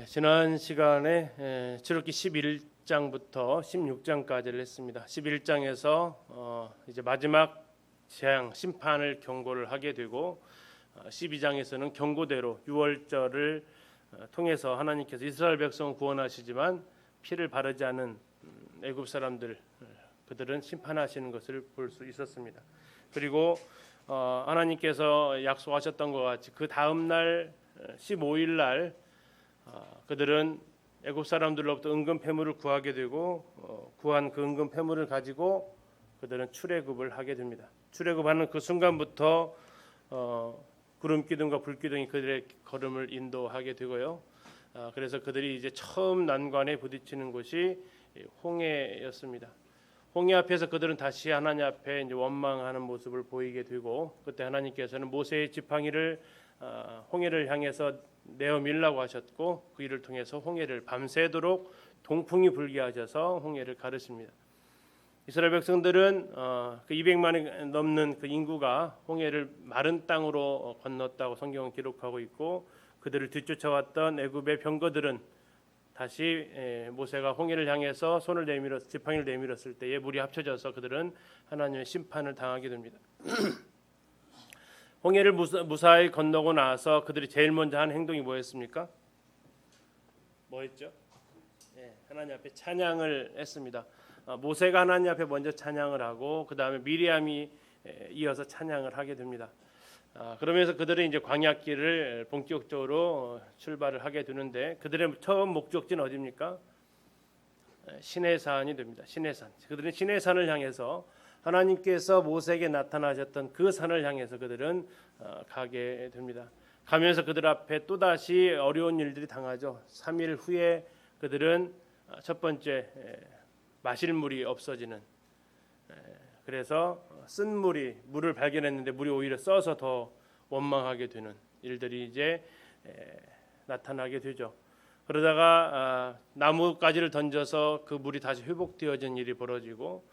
지난 시간에 출애굽기 11장부터 16장까지를 했습니다. 11장에서 이제 마지막 재앙 심판을 경고를 하게 되고 12장에서는 경고대로 유월절을 통해서 하나님께서 이스라엘 백성을 구원하시지만 피를 바르지 않은 애굽 사람들 그들은 심판하시는 것을 볼 수 있었습니다. 그리고 하나님께서 약속하셨던 것 같이 그 다음 날 15일 날 그들은 애굽 사람들로부터 은금 패물을 구하게 되고 구한 그 은금 패물을 가지고 그들은 출애굽을 하게 됩니다. 출애굽하는 그 순간부터 구름 기둥과 불 기둥이 그들의 걸음을 인도하게 되고요. 그래서 그들이 이제 처음 난관에 부딪히는 곳이 홍해였습니다. 홍해 앞에서 그들은 다시 하나님 앞에 이제 원망하는 모습을 보이게 되고 그때 하나님께서는 모세의 지팡이를 홍해를 향해서 내어 밀라고 하셨고 그 일을 통해서 홍해를 밤새도록 동풍이 불게 하셔서 홍해를 가르십니다. 이스라엘 백성들은 그 200만이 넘는 그 인구가 홍해를 마른 땅으로 건넜다고 성경은 기록하고 있고 그들을 뒤쫓아왔던 애굽의 병거들은 다시 모세가 홍해를 향해서 손을 지팡이를 내밀었을 때에 물이 합쳐져서 그들은 하나님의 심판을 당하게 됩니다. 홍해를 무사히 건너고 나서 그들이 제일 먼저 한 행동이 뭐였습니까? 뭐였죠? 하나님 앞에 찬양을 했습니다. 모세가 하나님 앞에 먼저 찬양을 하고 그 다음에 미리암이 이어서 찬양을 하게 됩니다. 그러면서 그들은 이제 광야길을 본격적으로 출발을 하게 되는데 그들의 처음 목적지는 어디입니까? 시내산이 됩니다. 시내산. 그들은 시내산을 향해서 하나님께서 모세에게 나타나셨던 그 산을 향해서 그들은 가게 됩니다. 가면서 그들 앞에 또다시 어려운 일들이 당하죠. 3일 후에 그들은 첫 번째 마실 물이 없어지는 그래서 쓴 물을 발견했는데 물이 오히려 써서 더 원망하게 되는 일들이 이제 나타나게 되죠. 그러다가 나뭇가지를 던져서 그 물이 다시 회복되어진 일이 벌어지고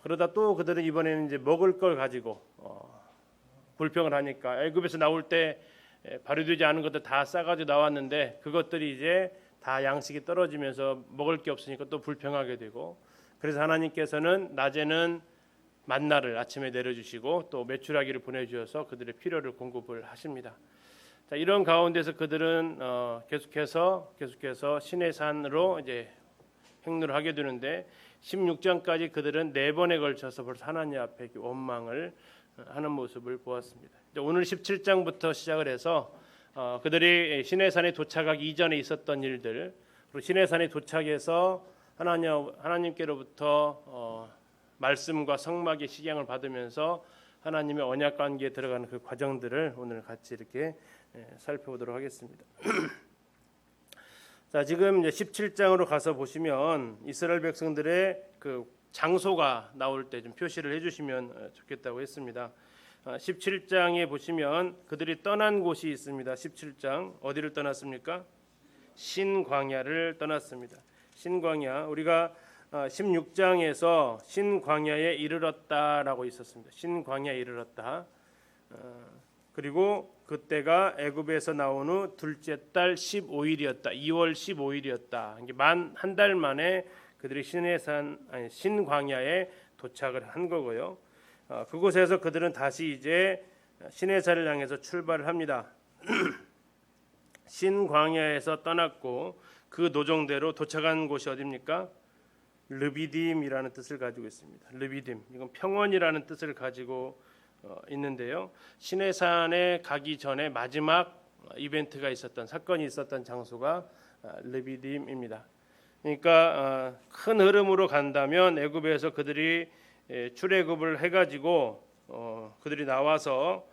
그러다 또 그들은 이번에는 이제 먹을 걸 가지고 불평을 하니까 애굽에서 나올 때 발효되지 않은 것들 다 싸가지고 나왔는데 그것들이 이제 다 양식이 떨어지면서 먹을 게 없으니까 또 불평하게 되고 그래서 하나님께서는 낮에는 만나를 아침에 내려주시고 또 메추라기를 보내주셔서 그들의 필요를 공급을 하십니다. 자, 이런 가운데서 그들은 계속해서 시내산으로 이제 행로를 하게 되는데 16장까지 그들은 4번에 걸쳐서 벌써 하나님 앞에 원망을 하는 모습을 보았습니다. 오늘 17장부터 시작을 해서 그들이 시내산에 도착하기 이전에 있었던 일들 그리고 시내산에 도착해서 하나님께로부터 말씀과 성막의 식양을 받으면서 하나님의 언약 관계에 들어가는 그 과정들을 오늘 같이 이렇게 살펴보도록 하겠습니다. 자, 지금 이제 17장으로 가서 보시면 이스라엘 백성들의 그 장소가 나올 때 좀 표시를 해주시면 좋겠다고 했습니다. 17장에 보시면 그들이 떠난 곳이 있습니다. 17장 어디를 떠났습니까? 신광야를 떠났습니다. 신광야 우리가 16장에서 신광야에 이르렀다라고 있었습니다. 신광야에 이르렀다. 그리고 그때가 애굽에서 나온 후 둘째 달 15일이었다. 2월 15일이었다. 이게 만 한 달 만에 그들이 신광야에 도착을 한 거고요. 그곳에서 그들은 다시 이제 시내산을 향해서 출발을 합니다. 신광야에서 떠났고 그 노정대로 도착한 곳이 어디입니까? 르비딤이라는 뜻을 가지고 있습니다. 르비딤 이건 평원이라는 뜻을 가지고 있는데요. 시내산에 가기 전에 마지막 이벤트가 있었던 사건이 있었던 장소가 르비딤입니다. 그러니까 큰 흐름으로 간다면 애굽에서 그들이 출애굽을 해가지고 그들이 나와서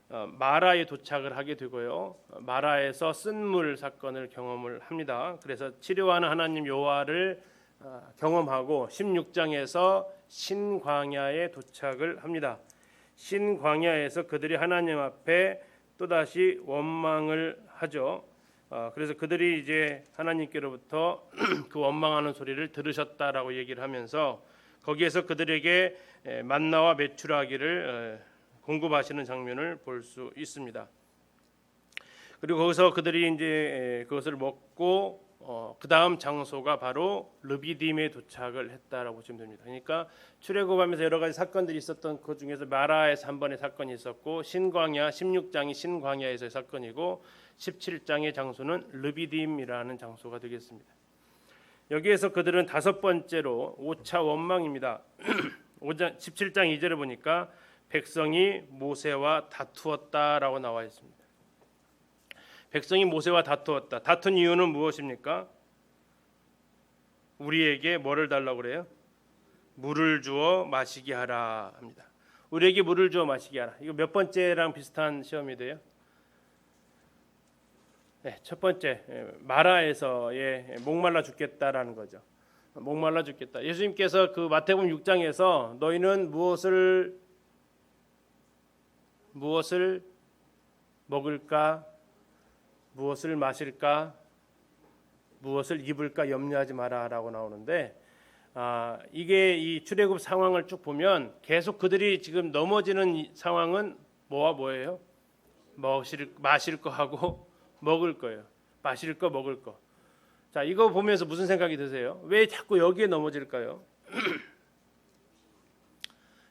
마라에 도착을 하게 되고요. 마라에서 쓴물 사건을 경험을 합니다. 그래서 치료하는 하나님 여호와를 경험하고 16장에서 신광야에 도착을 합니다. 신광야에서 그들이 하나님 앞에 또다시 원망을 하죠. 그래서 그들이 이제 하나님께로부터 그 원망하는 소리를 들으셨다라고 얘기를 하면서 거기에서 그들에게 만나와 메추라기를 공급하시는 장면을 볼 수 있습니다. 그리고 거기서 그들이 이제 그것을 먹고 그 다음 장소가 바로 르비딤에 도착을 했다라고 보시면 됩니다. 그러니까 출애굽하면서 여러 가지 사건들이 있었던 그 중에서 마라에서 한 번의 사건이 있었고, 신광야 16장이 신광야에서의 사건이고, 17장의 장소는 르비딤이라는 장소가 되겠습니다. 여기에서 그들은 다섯 번째로 5차 원망입니다. 17장 2절에 보니까 백성이 모세와 다투었다라고 나와 있습니다. 백성이 모세와 다투었다. 다툰 이유는 무엇입니까? 우리에게 뭐를 달라고 그래요? 물을 주어 마시게 하라 합니다. 우리에게 물을 주어 마시게 하라. 이거 몇 번째랑 비슷한 시험이 돼요? 네, 첫 번째, 마라에서의 목말라 죽겠다라는 거죠. 목말라 죽겠다. 예수님께서 그 마태복음 6장에서 너희는 무엇을 먹을까, 무엇을 마실까, 무엇을 입을까 염려하지 마라라고 나오는데, 이게 이 출애굽 상황을 쭉 보면 계속 그들이 지금 넘어지는 이 상황은 뭐와 뭐예요? 마실 거 하고 먹을 거예요. 마실 거, 먹을 거. 자, 이거 보면서 무슨 생각이 드세요? 왜 자꾸 여기에 넘어질까요?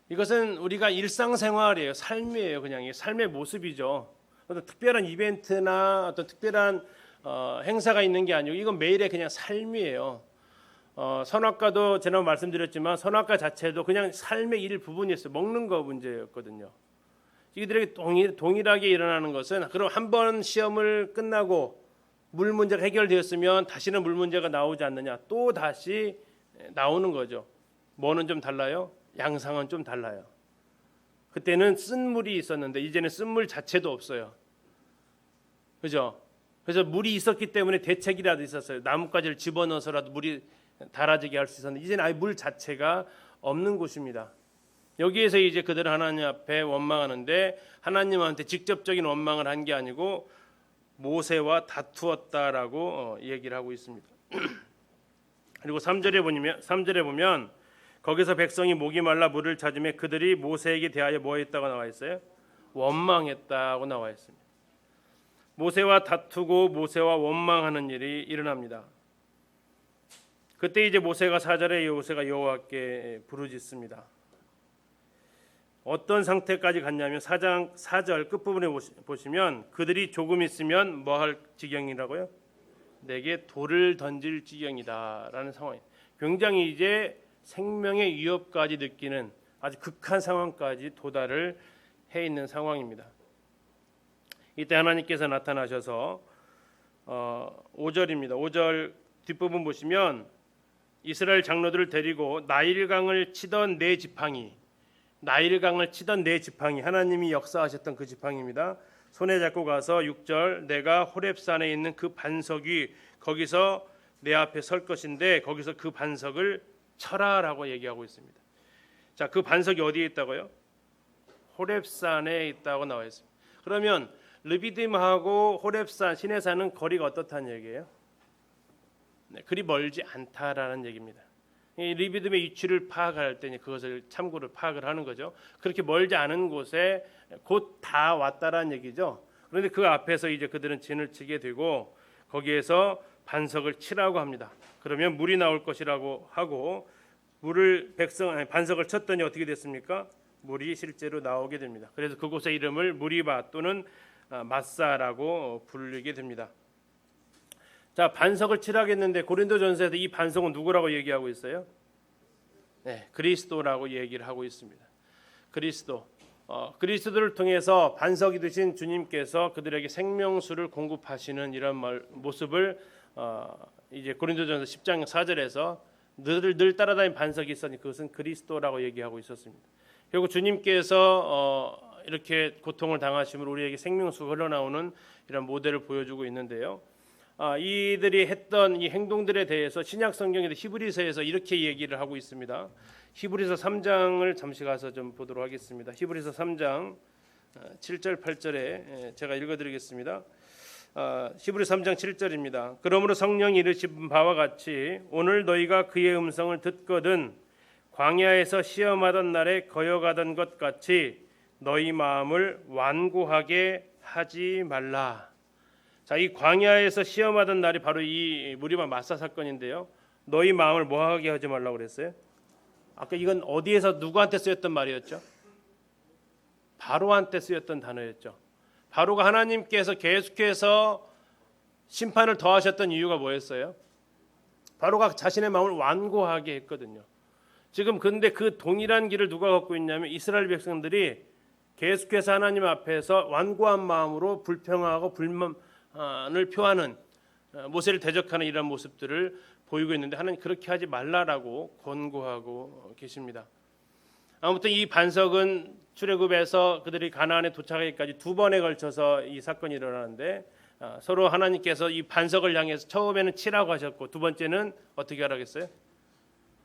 이것은 우리가 일상생활이에요. 삶이에요. 그냥 삶의 모습이죠. 어떤 특별한 이벤트나 어떤 특별한 행사가 있는 게 아니고 이건 매일의 그냥 삶이에요. 선악과도 지난번 말씀드렸지만 선악과 자체도 그냥 삶의 일부분이었어요. 먹는 거 문제였거든요. 이들에게 동일하게 일어나는 것은, 그럼 한 번 시험을 끝나고 물 문제가 해결되었으면 다시는 물 문제가 나오지 않느냐, 또 다시 나오는 거죠. 뭐는 좀 달라요? 양상은 좀 달라요. 그때는 쓴 물이 있었는데 이제는 쓴 물 자체도 없어요. 그죠? 그래서 물이 있었기 때문에 대책이라도 있었어요. 나뭇가지를 집어넣어서라도 물이 달아지게 할 수 있었는데 이제는 아예 물 자체가 없는 곳입니다. 여기에서 이제 그들은 하나님 앞에 원망하는데, 하나님한테 직접적인 원망을 한 게 아니고 모세와 다투었다라고 얘기를 하고 있습니다. 그리고 3절에 보면 거기서 백성이 목이 말라 물을 찾으며 그들이 모세에게 대하여 뭐 했다고 나와 있어요? 원망했다고 나와 있습니다. 모세와 다투고 모세와 원망하는 일이 일어납니다. 그때 이제 모세가 4절에 모세가 여호와께 부르짖습니다. 어떤 상태까지 갔냐면 4절 끝부분에 보시면 그들이 조금 있으면 뭐 할 지경이라고요? 내게 돌을 던질 지경이다라는 상황이에요. 굉장히 이제 생명의 위협까지 느끼는 아주 극한 상황까지 도달을 해 있는 상황입니다. 이때 하나님께서 나타나셔서 5절입니다. 5절 뒷부분 보시면 이스라엘 장로들을 데리고 나일강을 치던 네 지팡이, 하나님이 역사하셨던 그 지팡이입니다. 손에 잡고 가서 6절 내가 호렙산에 있는 그 반석 위 거기서 내 앞에 설 것인데 거기서 그 반석을 쳐라라고 얘기하고 있습니다. 자, 그 반석이 어디에 있다고요? 호렙산에 있다고 나와 있습니다. 그러면 르비딤하고 호렙산 시내산은 거리가 어떻다는 얘기예요? 네, 그리 멀지 않다라는 얘기입니다. 이 르비딤의 위치를 파악할 때 그것을 참고를 파악을 하는 거죠. 그렇게 멀지 않은 곳에 곧 다 왔다라는 얘기죠. 그런데 그 앞에서 이제 그들은 진을 치게 되고 거기에서 반석을 치라고 합니다. 그러면 물이 나올 것이라고 하고 반석을 쳤더니 어떻게 됐습니까? 물이 실제로 나오게 됩니다. 그래서 그곳의 이름을 무리바 또는 마사라고 부르게 됩니다. 자, 반석을 치라겠는데 고린도전서에서 이 반석은 누구라고 얘기하고 있어요? 네, 그리스도라고 얘기를 하고 있습니다. 그리스도를 통해서 반석이 되신 주님께서 그들에게 생명수를 공급하시는 이런 모습을 이제 고린도전서 10장 4절에서 늘 따라다니는 반석이 있었니 그것은 그리스도라고 얘기하고 있었습니다. 결국 주님께서 이렇게 고통을 당하심으로 우리에게 생명수가 흘러나오는 이런 모델을 보여주고 있는데요. 이들이 했던 이 행동들에 대해서 신약 성경에도 히브리서에서 이렇게 얘기를 하고 있습니다. 히브리서 3장을 잠시 가서 좀 보도록 하겠습니다. 히브리서 3장 7절 8절에 제가 읽어드리겠습니다. 히브리서 3장 7절입니다. 그러므로 성령이 이르신 바와 같이 오늘 너희가 그의 음성을 듣거든 광야에서 시험하던 날에 거여가던 것 같이 너희 마음을 완고하게 하지 말라. 자, 이 광야에서 시험하던 날이 바로 이 무리바 마사 사건인데요. 너희 마음을 뭐하게 하지 말라고 그랬어요? 아까 이건 어디에서 누구한테 쓰였던 말이었죠? 바로한테 쓰였던 단어였죠. 바로가 하나님께서 계속해서 심판을 더하셨던 이유가 뭐였어요? 바로가 자신의 마음을 완고하게 했거든요. 지금 근데 그 동일한 길을 누가 걷고 있냐면 이스라엘 백성들이 계속해서 하나님 앞에서 완고한 마음으로 불평하고 불만을 표하는, 모세를 대적하는 이런 모습들을 보이고 있는데 하나님 그렇게 하지 말라라고 권고하고 계십니다. 아무튼 이 반석은 출애굽에서 그들이 가나안에 도착하기까지 두 번에 걸쳐서 이 사건이 일어나는데 서로 하나님께서 이 반석을 향해서 처음에는 치라고 하셨고 두 번째는 어떻게 하라고 했어요?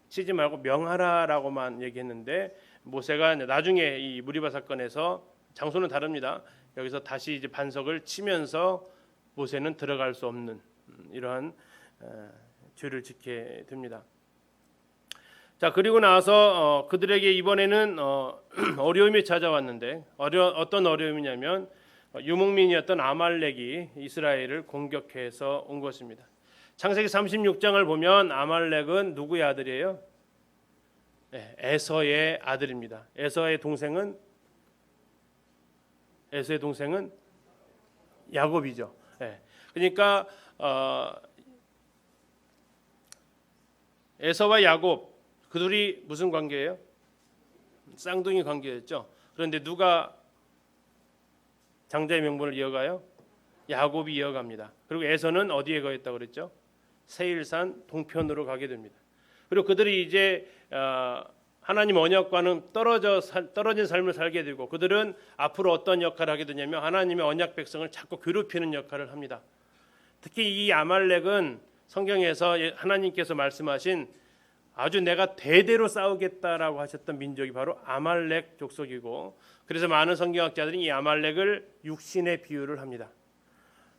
치지 말고 명하라라고만 얘기했는데 모세가 나중에 이 무리바 사건에서 장소는 다릅니다. 여기서 다시 이제 반석을 치면서 모세는 들어갈 수 없는 이러한 죄를 짓게 됩니다. 자, 그리고 나서 그들에게 이번에는 어려움이 찾아왔는데 어떤 어려움이냐면 유목민이었던 아말렉이 이스라엘을 공격해서 온 것입니다. 창세기 36장을 보면 아말렉은 누구의 아들이에요? 네, 에서의 아들입니다. 에서의 동생은 야곱이죠. 네, 그러니까 에서와 야곱 그 둘이 무슨 관계예요? 쌍둥이 관계였죠. 그런데 누가 장자의 명분을 이어가요? 야곱이 이어갑니다. 그리고 에서는 어디에 거했다고 그랬죠? 세일산 동편으로 가게 됩니다. 그리고 그들이 이제 하나님 언약과는 떨어진 삶을 살게 되고 그들은 앞으로 어떤 역할을 하게 되냐면 하나님의 언약 백성을 자꾸 괴롭히는 역할을 합니다. 특히 이 아말렉은 성경에서 하나님께서 말씀하신 아주 내가 대대로 싸우겠다라고 하셨던 민족이 바로 아말렉 족속이고 그래서 많은 성경학자들이 이 아말렉을 육신의 비유를 합니다.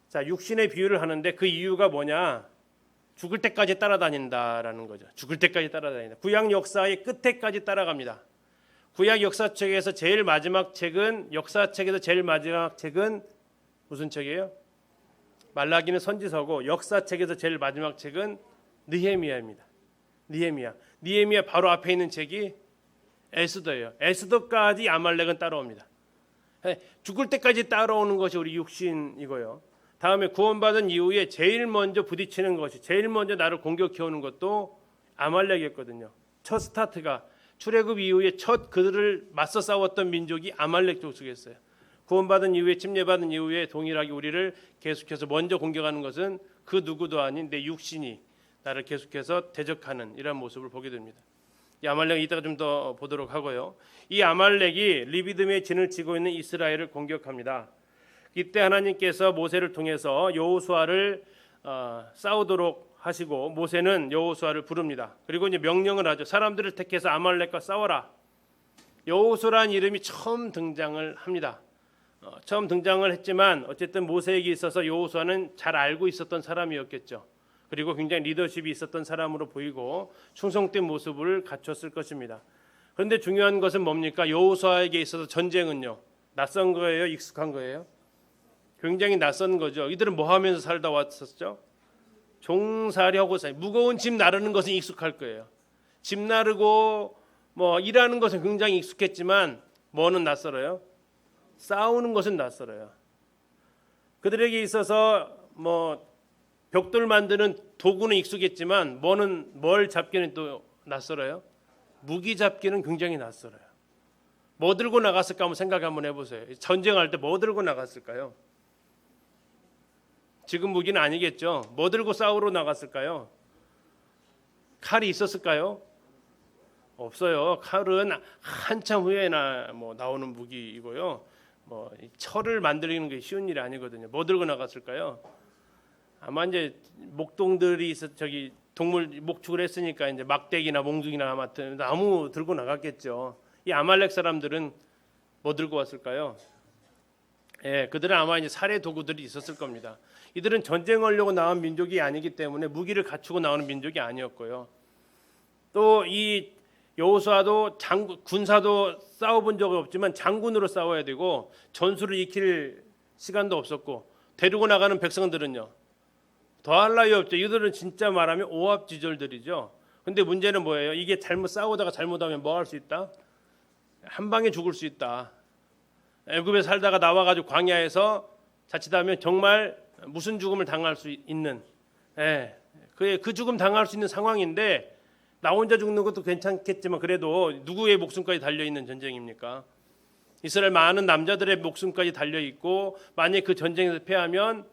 자, 육신의 비유를 하는데 그 이유가 뭐냐? 죽을 때까지 따라다닌다라는 거죠. 죽을 때까지 따라다닌다. 구약 역사의 끝에까지 따라갑니다. 구약 역사책에서 제일 마지막 책은 역사책에서 제일 마지막 책은 무슨 책이에요? 말라기는 선지서고 역사책에서 제일 마지막 책은 느헤미야입니다. 느헤미야 바로 앞에 있는 책이 에스더예요. 에스더까지 아말렉은 따라옵니다. 죽을 때까지 따라오는 것이 우리 육신이고요. 다음에 구원받은 이후에 제일 먼저 부딪히는 것이 제일 먼저 나를 공격해오는 것도 아말렉이었거든요. 첫 스타트가 출애굽 이후에 첫 그들을 맞서 싸웠던 민족이 아말렉 족속이었어요. 구원받은 이후에 침례받은 이후에 동일하게 우리를 계속해서 먼저 공격하는 것은 그 누구도 아닌 내 육신이 나를 계속해서 대적하는 이런 모습을 보게 됩니다. 이 아말렉 이따가 좀 더 보도록 하고요. 이 아말렉이 리비딤의 진을 치고 있는 이스라엘을 공격합니다. 이때 하나님께서 모세를 통해서 여호수아를 싸우도록 하시고 모세는 여호수아를 부릅니다. 그리고 이제 명령을 하죠. 사람들을 택해서 아말렉과 싸워라. 여호수아라는 이름이 처음 등장을 합니다. 처음 등장을 했지만 어쨌든 모세에게 있어서 여호수아는 잘 알고 있었던 사람이었겠죠. 그리고 굉장히 리더십이 있었던 사람으로 보이고 충성된 모습을 갖췄을 것입니다. 그런데 중요한 것은 뭡니까? 여호수아에게 있어서 전쟁은요. 낯선 거예요? 익숙한 거예요? 굉장히 낯선 거죠. 이들은 뭐 하면서 살다 왔었죠? 종살이하고 무거운 짐 나르는 것은 익숙할 거예요. 짐 나르고 뭐 일하는 것은 굉장히 익숙했지만 뭐는 낯설어요? 싸우는 것은 낯설어요. 그들에게 있어서 뭐 벽돌 만드는 도구는 익숙했지만 뭘 잡기는 또 낯설어요. 무기 잡기는 굉장히 낯설어요. 뭐 들고 나갔을까 한번 생각 한번 해보세요. 전쟁할 때 뭐 들고 나갔을까요? 지금 무기는 아니겠죠. 뭐 들고 싸우러 나갔을까요? 칼이 있었을까요? 없어요. 칼은 한참 후에 나오는 무기이고요. 뭐 철을 만드는 게 쉬운 일이 아니거든요. 뭐 들고 나갔을까요? 아마 이제 목동들이 동물 목축을 했으니까 이제 막대기나 몽둥이나 같은 나무 들고 나갔겠죠. 이 아말렉 사람들은 뭐 들고 왔을까요? 그들은 아마 이제 살해 도구들이 있었을 겁니다. 이들은 전쟁하려고 나온 민족이 아니기 때문에 무기를 갖추고 나오는 민족이 아니었고요. 또 이 여호수아도 군사도 싸워본 적이 없지만 장군으로 싸워야 되고 전술을 익힐 시간도 없었고 데리고 나가는 백성들은요. 더할 나위 없죠. 이들은 진짜 말하면 오합지졸들이죠. 근데 문제는 뭐예요? 이게 잘못 싸우다가 잘못하면 뭐 할 수 있다? 한 방에 죽을 수 있다. 애굽에 살다가 나와가지고 광야에서 자칫하면 정말 무슨 죽음을 당할 수 있는, 그 죽음 당할 수 있는 상황인데 나 혼자 죽는 것도 괜찮겠지만 그래도 누구의 목숨까지 달려 있는 전쟁입니까? 이스라엘 많은 남자들의 목숨까지 달려 있고 만약 그 전쟁에서 패하면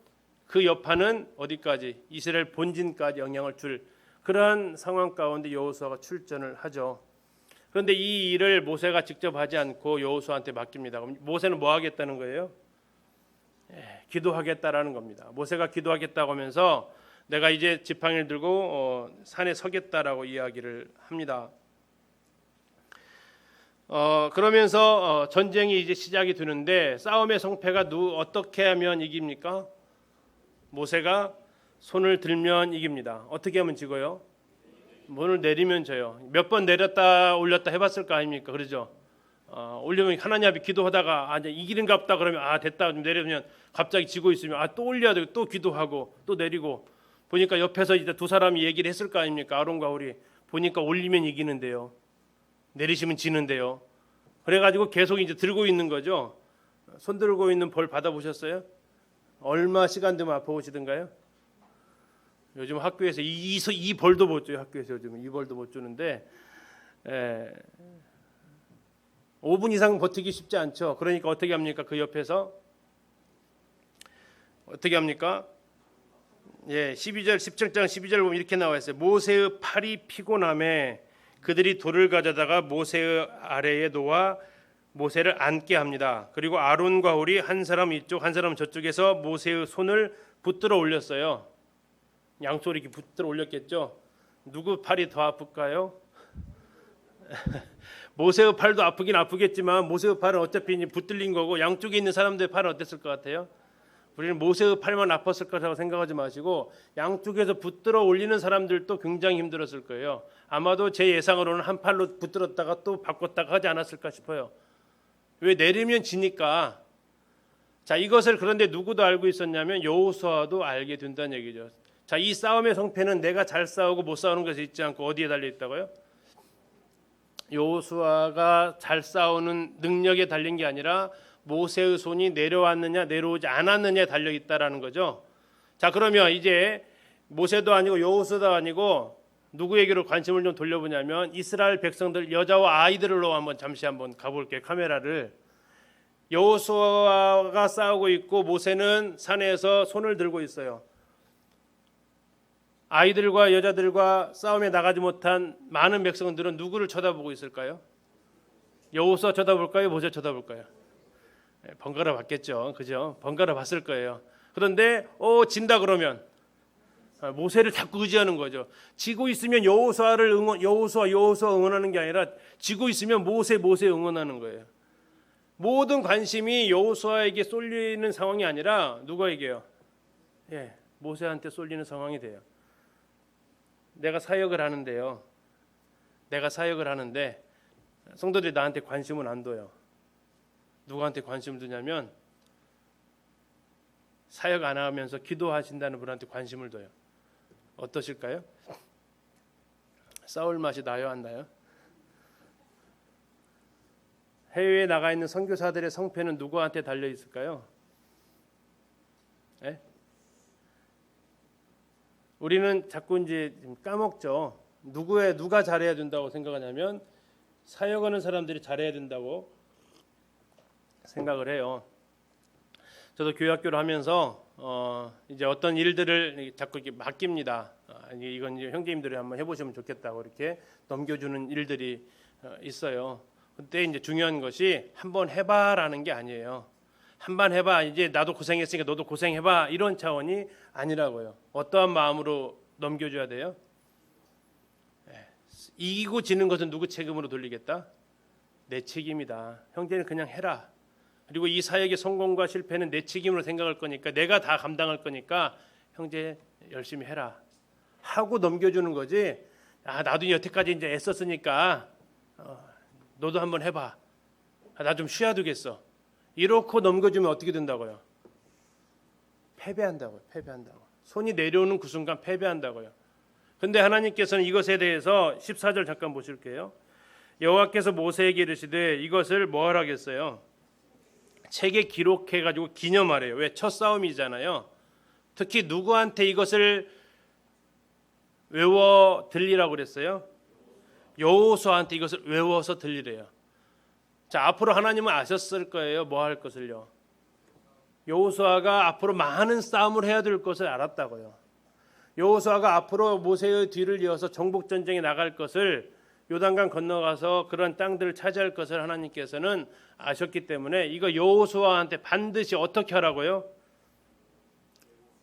그 여파는 어디까지? 이스라엘 본진까지 영향을 줄 그러한 상황 가운데 여호수아가 출전을 하죠. 그런데 이 일을 모세가 직접 하지 않고 여호수아한테 맡깁니다. 그럼 모세는 뭐 하겠다는 거예요? 기도하겠다라는 겁니다. 모세가 기도하겠다고 하면서 내가 이제 지팡이를 들고 산에 서겠다라고 이야기를 합니다. 그러면서 전쟁이 이제 시작이 되는데 싸움의 성패가 어떻게 하면 이깁니까? 모세가 손을 들면 이깁니다. 어떻게 하면 지고요? 손을 내리면 져요. 몇 번 내렸다 올렸다 해봤을 거 아닙니까? 그러죠? 올리면 하나님 앞에 기도하다가 이제 이기는가 보다 그러면 됐다 좀 내려면 갑자기 지고 있으면 또 올려야 되고 또 기도하고 또 내리고 보니까 옆에서 이제 두 사람이 얘기를 했을 거 아닙니까? 아론과 홀이 보니까 올리면 이기는데요. 내리시면 지는데요. 그래가지고 계속 이제 들고 있는 거죠. 손 들고 있는 벌 받아보셨어요? 얼마 시간 되면 아파오시던가요? 요즘 학교에서 이 벌도 못 줘요. 학교에서 요즘 이 벌도 못 주는데 5분 이상 버티기 쉽지 않죠. 그러니까 어떻게 합니까? 그 옆에서 어떻게 합니까? 12절 17장 12절 보면 이렇게 나와 있어요. 모세의 팔이 피곤함에 그들이 돌을 가져다가 모세의 아래에 놓아 모세를 앉게 합니다. 그리고 아론과 홀이 한 사람 이쪽 한 사람 저쪽에서 모세의 손을 붙들어 올렸어요. 양손을 이렇게 붙들어 올렸겠죠. 누구 팔이 더 아플까요? 모세의 팔도 아프긴 아프겠지만 모세의 팔은 어차피 붙들린 거고 양쪽에 있는 사람들의 팔은 어땠을 것 같아요? 우리는 모세의 팔만 아팠을 거라고 생각하지 마시고 양쪽에서 붙들어 올리는 사람들도 굉장히 힘들었을 거예요. 아마도 제 예상으로는 한 팔로 붙들었다가 또 바꿨다가 하지 않았을까 싶어요. 왜? 내리면 지니까. 자, 이것을 그런데 누구도 알고 있었냐면 여호수아도 알게 된다는 얘기죠. 자, 이 싸움의 성패는 내가 잘 싸우고 못 싸우는 것에 있지 않고 어디에 달려 있다고요? 여호수아가 잘 싸우는 능력에 달린 게 아니라 모세의 손이 내려왔느냐 내려오지 않았느냐에 달려 있다라는 거죠. 자, 그러면 이제 모세도 아니고 여호수아도 아니고 누구에게로 관심을 좀 돌려보냐면 이스라엘 백성들 여자와 아이들로 잠시 한번 가볼게요. 카메라를. 여호수아가 싸우고 있고 모세는 산에서 손을 들고 있어요. 아이들과 여자들과 싸움에 나가지 못한 많은 백성들은 누구를 쳐다보고 있을까요? 여호수아 쳐다볼까요? 모세 쳐다볼까요? 번갈아 봤겠죠. 그죠? 번갈아 봤을 거예요. 그런데 진다 그러면 모세를 자꾸 의지하는 거죠. 지고 있으면 여호수아 응원하는 게 아니라 지고 있으면 모세 응원하는 거예요. 모든 관심이 여호수아에게 쏠리는 상황이 아니라 누구에게요? 모세한테 쏠리는 상황이 돼요. 내가 사역을 하는데요. 내가 사역을 하는데 성도들이 나한테 관심은 안 둬요. 누구한테 관심을 두냐면 사역 안 하면서 기도하신다는 분한테 관심을 둬요. 어떠실까요? 싸울 맛이 나요, 안 나요? 해외에 나가 있는 선교사들의 성패는 누구한테 달려 있을까요? 우리는 자꾸 이제 까먹죠. 누가 잘해야 된다고 생각하냐면 사역하는 사람들이 잘해야 된다고 생각을 해요. 저도 교회학교를 하면서 이제 어떤 일들을 자꾸 이렇게 맡깁니다. 이건 이제 형제님들이 한번 해보시면 좋겠다고 이렇게 넘겨주는 일들이 있어요. 그때 이제 중요한 것이 한번 해봐라는 게 아니에요. 한번 해봐. 이제 나도 고생했으니까 너도 고생해봐. 이런 차원이 아니라고요. 어떠한 마음으로 넘겨줘야 돼요? 이기고 지는 것은 누구 책임으로 돌리겠다? 내 책임이다. 형제는 그냥 해라. 그리고 이 사역의 성공과 실패는 내 책임으로 생각할 거니까 내가 다 감당할 거니까 형제 열심히 해라 하고 넘겨주는 거지. 나도 여태까지 이제 애썼으니까 너도 한번 해봐. 나 좀 쉬어두겠어. 이렇게 넘겨주면 어떻게 된다고요? 패배한다고요. 패배한다고. 손이 내려오는 그 순간 패배한다고요. 근데 하나님께서는 이것에 대해서 14절 잠깐 보실게요. 여호와께서 모세에게 이르시되 이것을 뭐 하라겠어요? 책에 기록해 가지고 기념하래요. 왜? 첫 싸움이잖아요. 특히 누구한테 이것을 외워 들리라고 그랬어요? 여호수아한테 이것을 외워서 들리래요. 자, 앞으로 하나님은 아셨을 거예요. 뭐 할 것을요? 여호수아가 앞으로 많은 싸움을 해야 될 것을 알았다고요. 여호수아가 앞으로 모세의 뒤를 이어서 정복 전쟁에 나갈 것을, 요단강 건너가서 그런 땅들을 차지할 것을 하나님께서는 아셨기 때문에 이거 여호수아한테 반드시 어떻게 하라고요?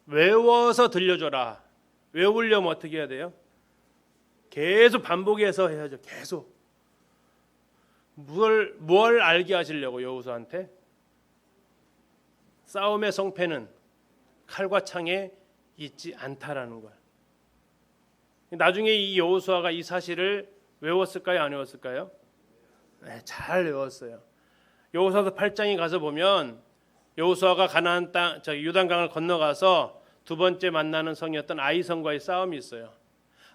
외워서 들려줘라. 외우려면 어떻게 해야 돼요? 계속 반복해서 해야죠. 계속. 뭘 알게 하시려고 여호수아한테? 싸움의 성패는 칼과 창에 있지 않다라는 걸. 나중에 이 여호수아가 이 사실을 외웠을까요? 안 외웠을까요? 네, 잘 외웠어요. 여호수아서 8장에 가서 보면 여호수아가 가나안 땅, 요단강을 건너가서 두 번째 만나는 성이었던 아이성과의 싸움이 있어요.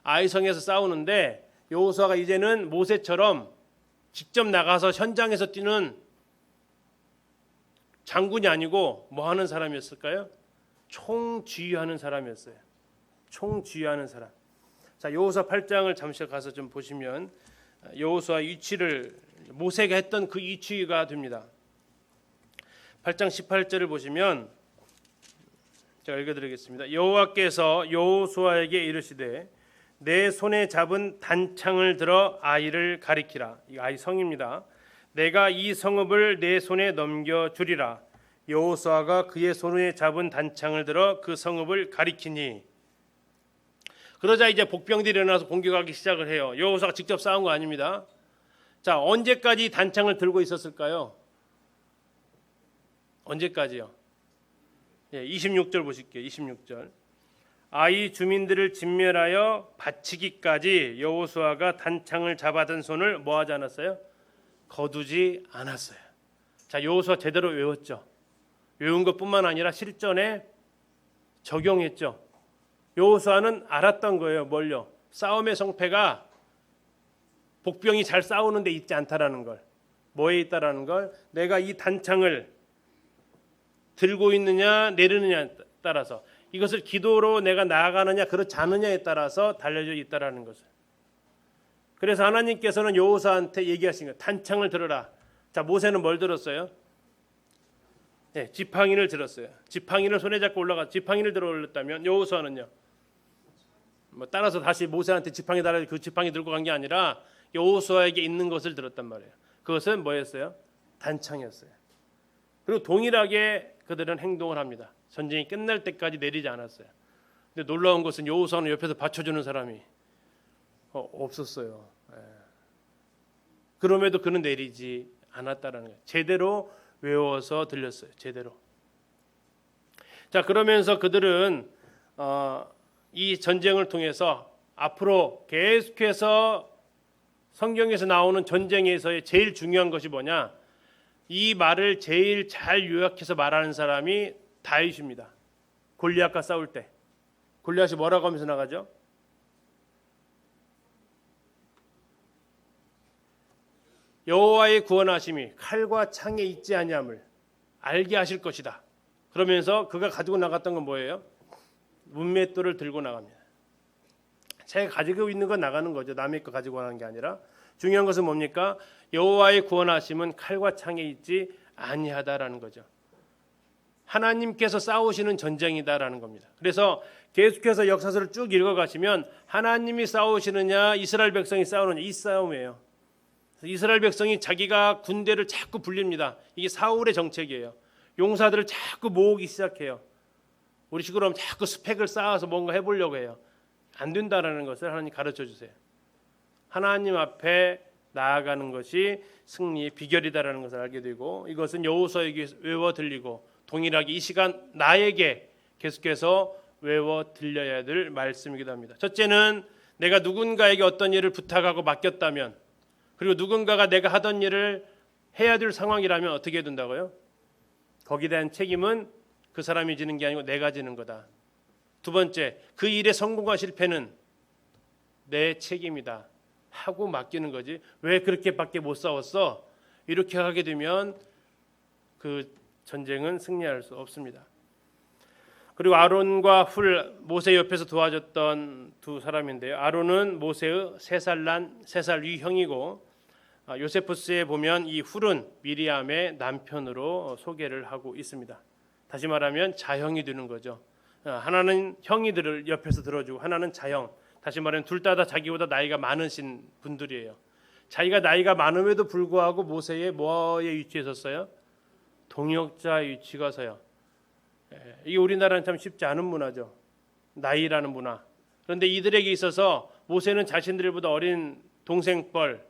아이성에서 싸우는데 여호수아가 이제는 모세처럼 직접 나가서 현장에서 뛰는 장군이 아니고 뭐 하는 사람이었을까요? 총지휘하는 사람이었어요. 총지휘하는 사람. 자, 여호수아 8장을 잠시 가서 좀 보시면 여호수아 위치를 모세가 했던 그 위치가 됩니다. 8장 18절을 보시면 제가 읽어드리겠습니다. 여호와께서 여호수아에게 이르시되 내 손에 잡은 단창을 들어 아이를 가리키라. 이 아이 성입니다. 내가 이 성읍을 내 손에 넘겨주리라. 여호수아가 그의 손에 잡은 단창을 들어 그 성읍을 가리키니. 그러자 이제 복병들이 일어나서 공격하기 시작을 해요. 여호수아가 직접 싸운 거 아닙니다. 자, 언제까지 단창을 들고 있었을까요? 언제까지요? 26절 보실게요. 26절. 아이 주민들을 진멸하여 바치기까지 여호수아가 단창을 잡아든 손을 뭐 하지 않았어요? 거두지 않았어요. 자, 여호수아 제대로 외웠죠. 외운 것뿐만 아니라 실전에 적용했죠. 여호수아는 알았던 거예요. 뭘요? 싸움의 성패가 복병이 잘 싸우는 데 있지 않다라는 걸. 뭐에 있다라는 걸? 내가 이 단창을 들고 있느냐 내리느냐에 따라서, 이것을 기도로 내가 나아가느냐 그렇지 않느냐에 따라서 달려져 있다라는 것을. 그래서 하나님께서는 여호수아한테 얘기하신 거예요. 단창을 들어라. 자, 모세는 뭘 들었어요? 네, 지팡이를 들었어요. 지팡이를 손에 잡고 올라가 지팡이를 들어 올렸다면 여호수아는요? 뭐 따라서 다시 모세한테 지팡이 달라 그 지팡이 들고 간 게 아니라 여호수아에게 있는 것을 들었단 말이에요. 그것은 뭐였어요? 단창이었어요. 그리고 동일하게 그들은 행동을 합니다. 전쟁이 끝날 때까지 내리지 않았어요. 근데 놀라운 것은 여호수아는 옆에서 받쳐주는 사람이 없었어요. 그럼에도 그는 내리지 않았다라는 거예요. 제대로 외워서 들렸어요. 제대로. 자, 그러면서 그들은 이 전쟁을 통해서 앞으로 계속해서 성경에서 나오는 전쟁에서의 제일 중요한 것이 뭐냐? 이 말을 제일 잘 요약해서 말하는 사람이 다윗입니다. 골리앗과 싸울 때 골리앗이 뭐라고 하면서 나가죠? 여호와의 구원하심이 칼과 창에 있지 아니함을 알게 하실 것이다. 그러면서 그가 가지고 나갔던 건 뭐예요? 문맷돌을 들고 나갑니다. 제가 가지고 있는 건 나가는 거죠. 남의 거 가지고 가는 게 아니라. 중요한 것은 뭡니까? 여호와의 구원하심은 칼과 창에 있지 아니하다라는 거죠. 하나님께서 싸우시는 전쟁이다라는 겁니다. 그래서 계속해서 역사서를 쭉 읽어가시면 하나님이 싸우시느냐 이스라엘 백성이 싸우느냐 이 싸움이에요. 이스라엘 백성이 자기가 군대를 자꾸 불립니다. 이게 사울의 정책이에요. 용사들을 자꾸 모으기 시작해요. 우리 식으로 하면 자꾸 스펙을 쌓아서 뭔가 해보려고 해요. 안 된다라는 것을 하나님 가르쳐 주세요. 하나님 앞에 나아가는 것이 승리의 비결이다라는 것을 알게 되고, 이것은 여호수아에게 외워 들리고 동일하게 이 시간 나에게 계속해서 외워 들려야 될 말씀이기도 합니다. 첫째는 내가 누군가에게 어떤 일을 부탁하고 맡겼다면, 그리고 누군가가 내가 하던 일을 해야 될 상황이라면 어떻게 해야 된다고요? 거기에 대한 책임은 그 사람이 지는 게 아니고 내가 지는 거다. 두 번째, 그 일의 성공과 실패는 내 책임이다 하고 맡기는 거지. 왜 그렇게밖에 못 싸웠어? 이렇게 하게 되면 그 전쟁은 승리할 수 없습니다. 그리고 아론과 훌, 모세 옆에서 도와줬던 두 사람인데요. 아론은 모세의 3살 위 형이고, 요세푸스에 보면 이 훌은 미리암의 남편으로 소개를 하고 있습니다. 다시 말하면 자형이 되는 거죠. 하나는 형이들을 옆에서 들어주고 하나는 자형. 다시 말하면 둘 다 자기보다 나이가 많으신 분들이에요. 자기가 나이가 많음에도 불구하고 모세의 뭐에 위치에 섰어요? 동역자 위치가 서요. 이게 우리나라는 참 쉽지 않은 문화죠. 나이라는 문화. 그런데 이들에게 있어서 모세는 자신들보다 어린 동생뻘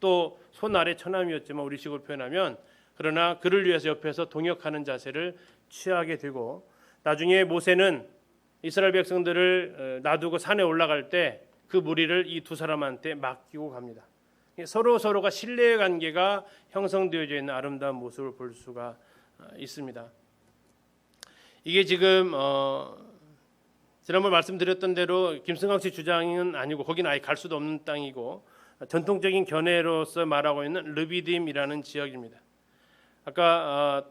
또 손 아래 처남이었지만 우리식으로 표현하면, 그러나 그를 위해서 옆에서 동역하는 자세를 취하게 되고, 나중에 모세는 이스라엘 백성들을 놔두고 산에 올라갈 때 그 무리를 이 두 사람한테 맡기고 갑니다. 서로가 신뢰의 관계가 형성되어져 있는 아름다운 모습을 볼 수가 있습니다. 이게 지금 지난번 말씀드렸던 대로 김승학 씨 주장은 아니고, 거기는 아예 갈 수도 없는 땅이고 전통적인 견해로서 말하고 있는 르비딤이라는 지역입니다. 아까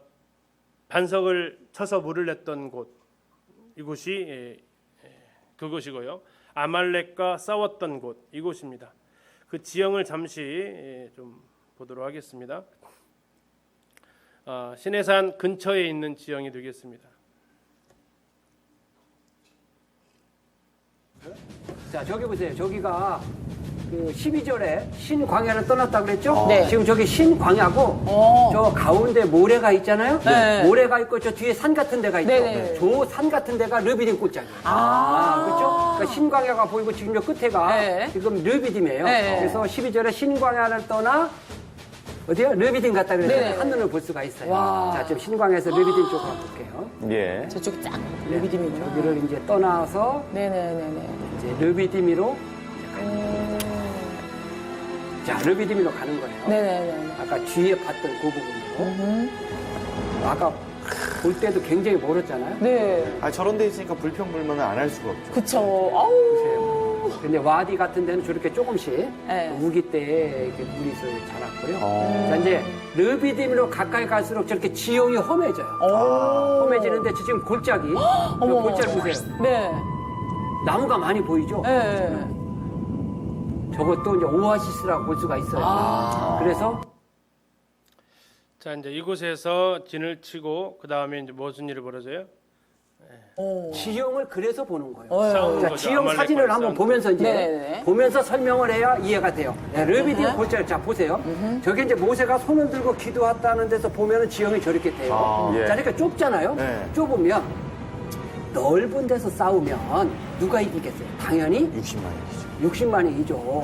반석을 쳐서 물을 냈던 곳, 이곳이 그곳이고요. 아말렉과 싸웠던 곳, 이곳입니다. 그 지형을 잠시 좀 보도록 하겠습니다. 시내산 근처에 있는 지형이 되겠습니다. 자, 저기 보세요. 저기가 그 12절에 신광야를 떠났다 그랬죠? 네. 지금 저기 신광야고 저 가운데 모래가 있잖아요. 네. 모래가 있고 저 뒤에 산 같은 데가 있죠. 네네. 저 산 같은 데가 르비딤 골짜기예요. 아. 그렇죠? 그러니까 신광야가 보이고 지금 저 끝에가 네. 지금 르비딤이에요. 네. 그래서 12절에 신광야를 떠나 어디요? 르비딤 갔다 그래서 네. 한눈을 볼 수가 있어요. 와. 자, 지금 신광야에서 르비딤 쪽으로 볼게요. 예. 저쪽이 쫙 네. 르비딤이구나. 저기를 이제 떠나서 네네네네. 이제 르비딤으로 자, 르비딤으로 가는 거예요. 네네네. 아까 뒤에 봤던 그 부분으로. 아까 볼 때도 굉장히 멀었잖아요. 네. 아, 저런 데 있으니까 불평불만을 안 할 수가 없죠. 그쵸. 아우. 근데 와디 같은 데는 저렇게 조금씩 네. 우기 때 이렇게 물이 자랐고요. 어. 자, 이제 르비딤으로 가까이 갈수록 저렇게 지형이 험해져요. 오. 험해지는데 지금 골짜기. 저 어머. 골짜기 보세요. 네. 나무가 많이 보이죠? 네. 저것도 이제 오아시스라고 볼 수가 있어요. 아. 그래서 자, 이제 이곳에서 진을 치고 그 다음에 이제 무슨 일이 벌어져요? 오. 지형을 그래서 보는 거예요. 싸우는 자, 거죠. 지형 아말렉과의 사진을 한번 싸움. 보면서 이제 네네네. 보면서 설명을 해야 이해가 돼요. 네, 르비딤 골짜기 자 보세요. 저기 이제 모세가 손을 들고 기도했다는 데서 보면은 지형이 저렇게 돼요. 아, 예. 자, 그러니까 좁잖아요. 네. 좁으면 넓은 데서 싸우면 누가 이기겠어요? 당연히 60만이죠. 60만이 이죠.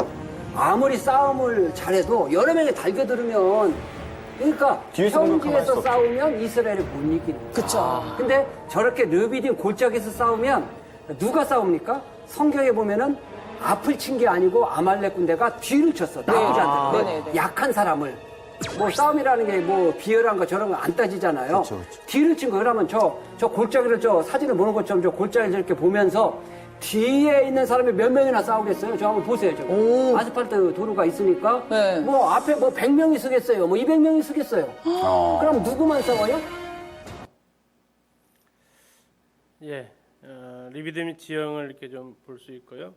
아무리 싸움을 잘해도 여러 명이 달겨들으면 그러니까 뒤에서 보면 가만히 평지에서 있어. 싸우면 이스라엘이 못 이기는 거예요. 그쵸. 근데 저렇게 르비딤 골짜기에서 싸우면 누가 싸웁니까? 성경에 보면은 앞을 친 게 아니고 아말렉 군대가 뒤를 쳤어. 나쁘지 않더라고요. 네네네. 약한 사람을. 뭐 싸움이라는 게 뭐 비열한 거 저런 거 안 따지잖아요. 그쵸, 그쵸. 뒤를 친 거. 그러면 저 골짜기를 저 사진을 보는 것처럼 저 골짜기를 이렇게 보면서 뒤에 있는 사람이 몇 명이나 싸우겠어요? 저 한번 보세요. 저 오. 아스팔트 도로가 있으니까 네. 뭐 앞에 뭐 100명이 쓰겠어요. 뭐 200명이 쓰겠어요. 그럼 누구만 싸워요? 예, 리비딤 지형을 이렇게 좀 볼 수 있고요.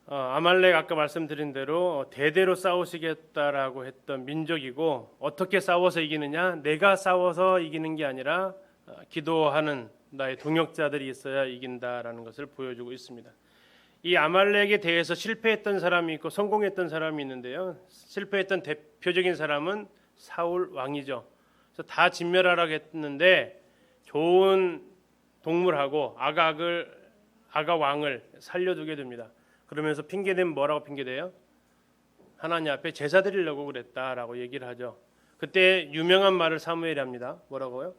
아말렉 아까 말씀드린 대로 대대로 싸우시겠다라고 했던 민족이고, 어떻게 싸워서 이기느냐? 내가 싸워서 이기는 게 아니라 기도하는 나의 동역자들이 있어야 이긴다라는 것을 보여주고 있습니다. 이 아말렉에 대해서 실패했던 사람이 있고 성공했던 사람이 있는데요. 실패했던 대표적인 사람은 사울 왕이죠. 그래서 다 진멸하라고 했는데 좋은 동물하고 아가 왕을 살려두게 됩니다. 그러면서 핑계대면 뭐라고 핑계대요? 하나님 앞에 제사 드리려고 그랬다라고 얘기를 하죠. 그때 유명한 말을 사무엘이 합니다. 뭐라고요?